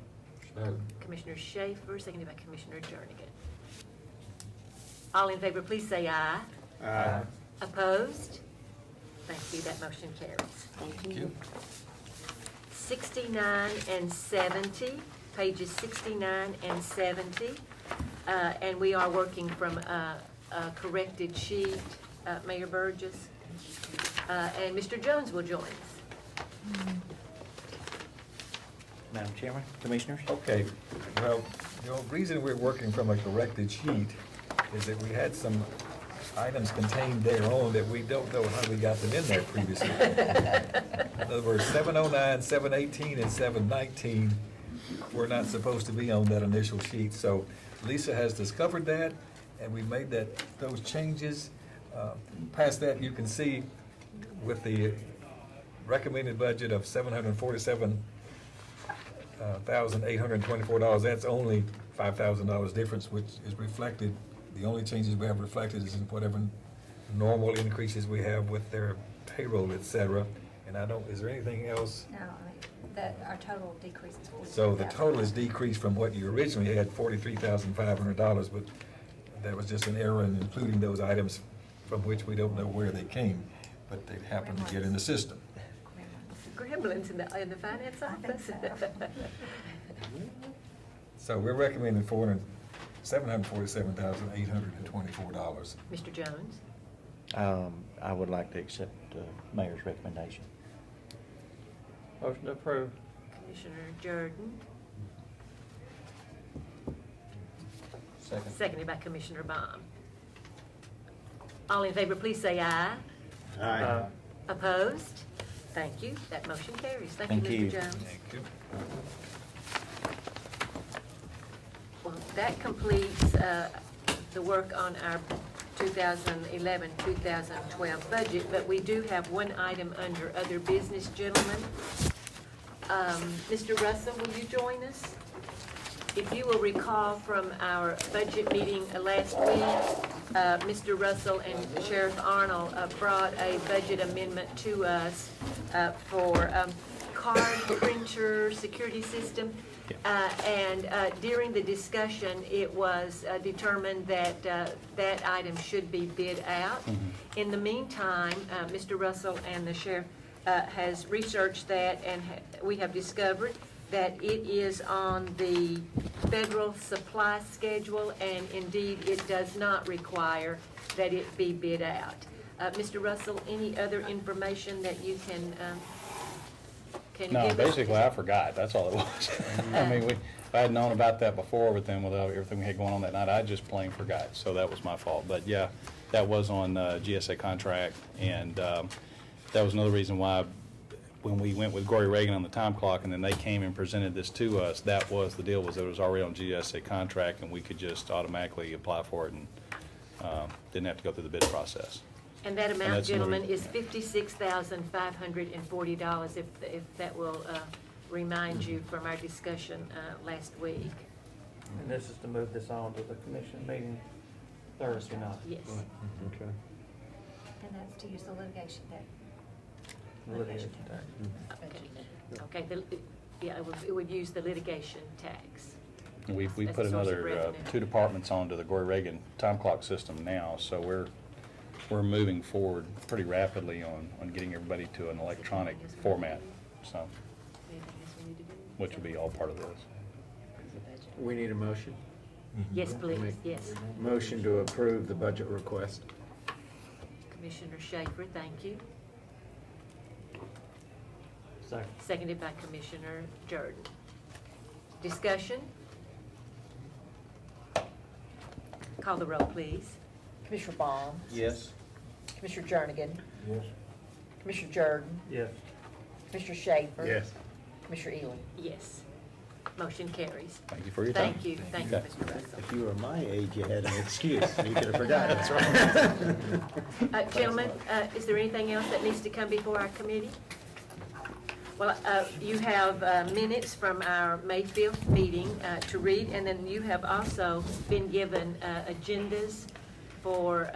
Commissioner Schaefer, seconded by Commissioner Jernigan. All in favor, please say aye. Aye. Opposed? Thank you, that motion carries. Thank you. 69 and 70, pages 69 and 70. And we are working from a corrected sheet, Mayor Burgess. And Mr. Jones will join us. Madam Chairman, Commissioners? Okay, well, the reason we're working from a corrected sheet is that we had some items contained thereon that we don't know how we got them in there previously. In other words, 709, 718, and 719 were not supposed to be on that initial sheet. So Lisa has discovered that, and we made those changes. Past that, you can see with the recommended budget of $747,824, that's only $5,000 difference, which is reflected. The only changes we have reflected is in whatever normal increases we have with their payroll, et cetera. And is there anything else? No, our total decrease is $42,000. So the total is decreased from what you originally had, $43,500, but that was just an error in including those items from which we don't know where they came, but they happen to get in the system. Gremlins in the finance office. So we're recommending $747,824. Mr. Jones? I would like to accept the mayor's recommendation. Motion to approve. Commissioner Jordan? Second. Seconded by Commissioner Baum. All in favor, please say aye. Aye. Opposed? Thank you. That motion carries. Thank you, Mr. Jones. Thank you. Well, that completes the work on our 2011-2012 budget, but we do have one item under other business, gentlemen. Mr. Russell, will you join us? If you will recall from our budget meeting last week, Mr. Russell and Sheriff Arnold brought a budget amendment to us for card printer security system. And during the discussion, it was determined that that item should be bid out. In the meantime, Mr. Russell and the sheriff has researched that, and we have discovered that it is on the federal supply schedule, and indeed it does not require that it be bid out. Mr. Russell, any other information that you can give No, us? basically I forgot, that's all it was. I mean, I had known about that before, but then with everything we had going on that night, I just plain forgot, so that was my fault. But yeah, that was on GSA contract, and that was another reason why when we went with Gory Reagan on the time clock, and then they came and presented this to us, that was the deal, was it was already on GSA contract, and we could just automatically apply for it and didn't have to go through the bid process. And that amount, that's gentlemen, moving- is $56,540, if that will remind you from our discussion last week. And this is to move this on to the commission meeting Thursday night. Yes. Okay. And that's to use the litigation debt. Litigation tax. Okay, yeah, it would use the litigation tax. We as put a source of another revenue. 2 departments onto the Gory Reagan time clock system now, so we're moving forward pretty rapidly on getting everybody to an electronic format, so, which will be all part of this. We need a motion? Yes, please, yes. Motion to approve the budget request. Commissioner Schaefer, thank you. Second. Seconded by Commissioner Jordan. Discussion? Call the roll, please. Commissioner Bond? Yes. Commissioner Jernigan? Yes. Commissioner Jordan? Yes. Commissioner Schaefer? Yes. Commissioner Ely? Yes. Motion carries. Thank you for your time. Thank you, Okay. Mr. Russell. If you were my age, you had an excuse. You could have forgotten. That's right. Gentlemen, is there anything else that needs to come before our committee? Well, you have minutes from our May 5th meeting to read, and then you have also been given agendas for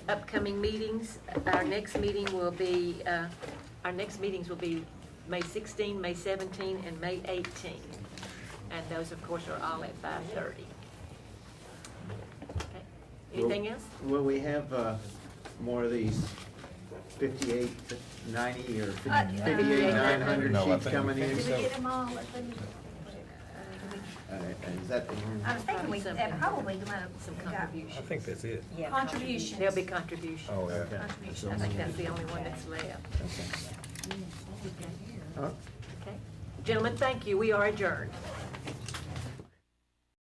upcoming meetings. Our next meetings will be May 16, May 17, and May 18. And those, of course, are all at 5:30. Okay. Anything else? Will we have more of these 58, 90, or 58, 900 No, I sheets think- coming in? Did we So, get them all? Let them- is that the I was thinking we probably might have Some got contributions. I think that's it. Yeah. contributions. There'll be contributions. Oh, yeah. Contributions. I think that's the only one that's left. Huh? Okay. Gentlemen, thank you. We are adjourned.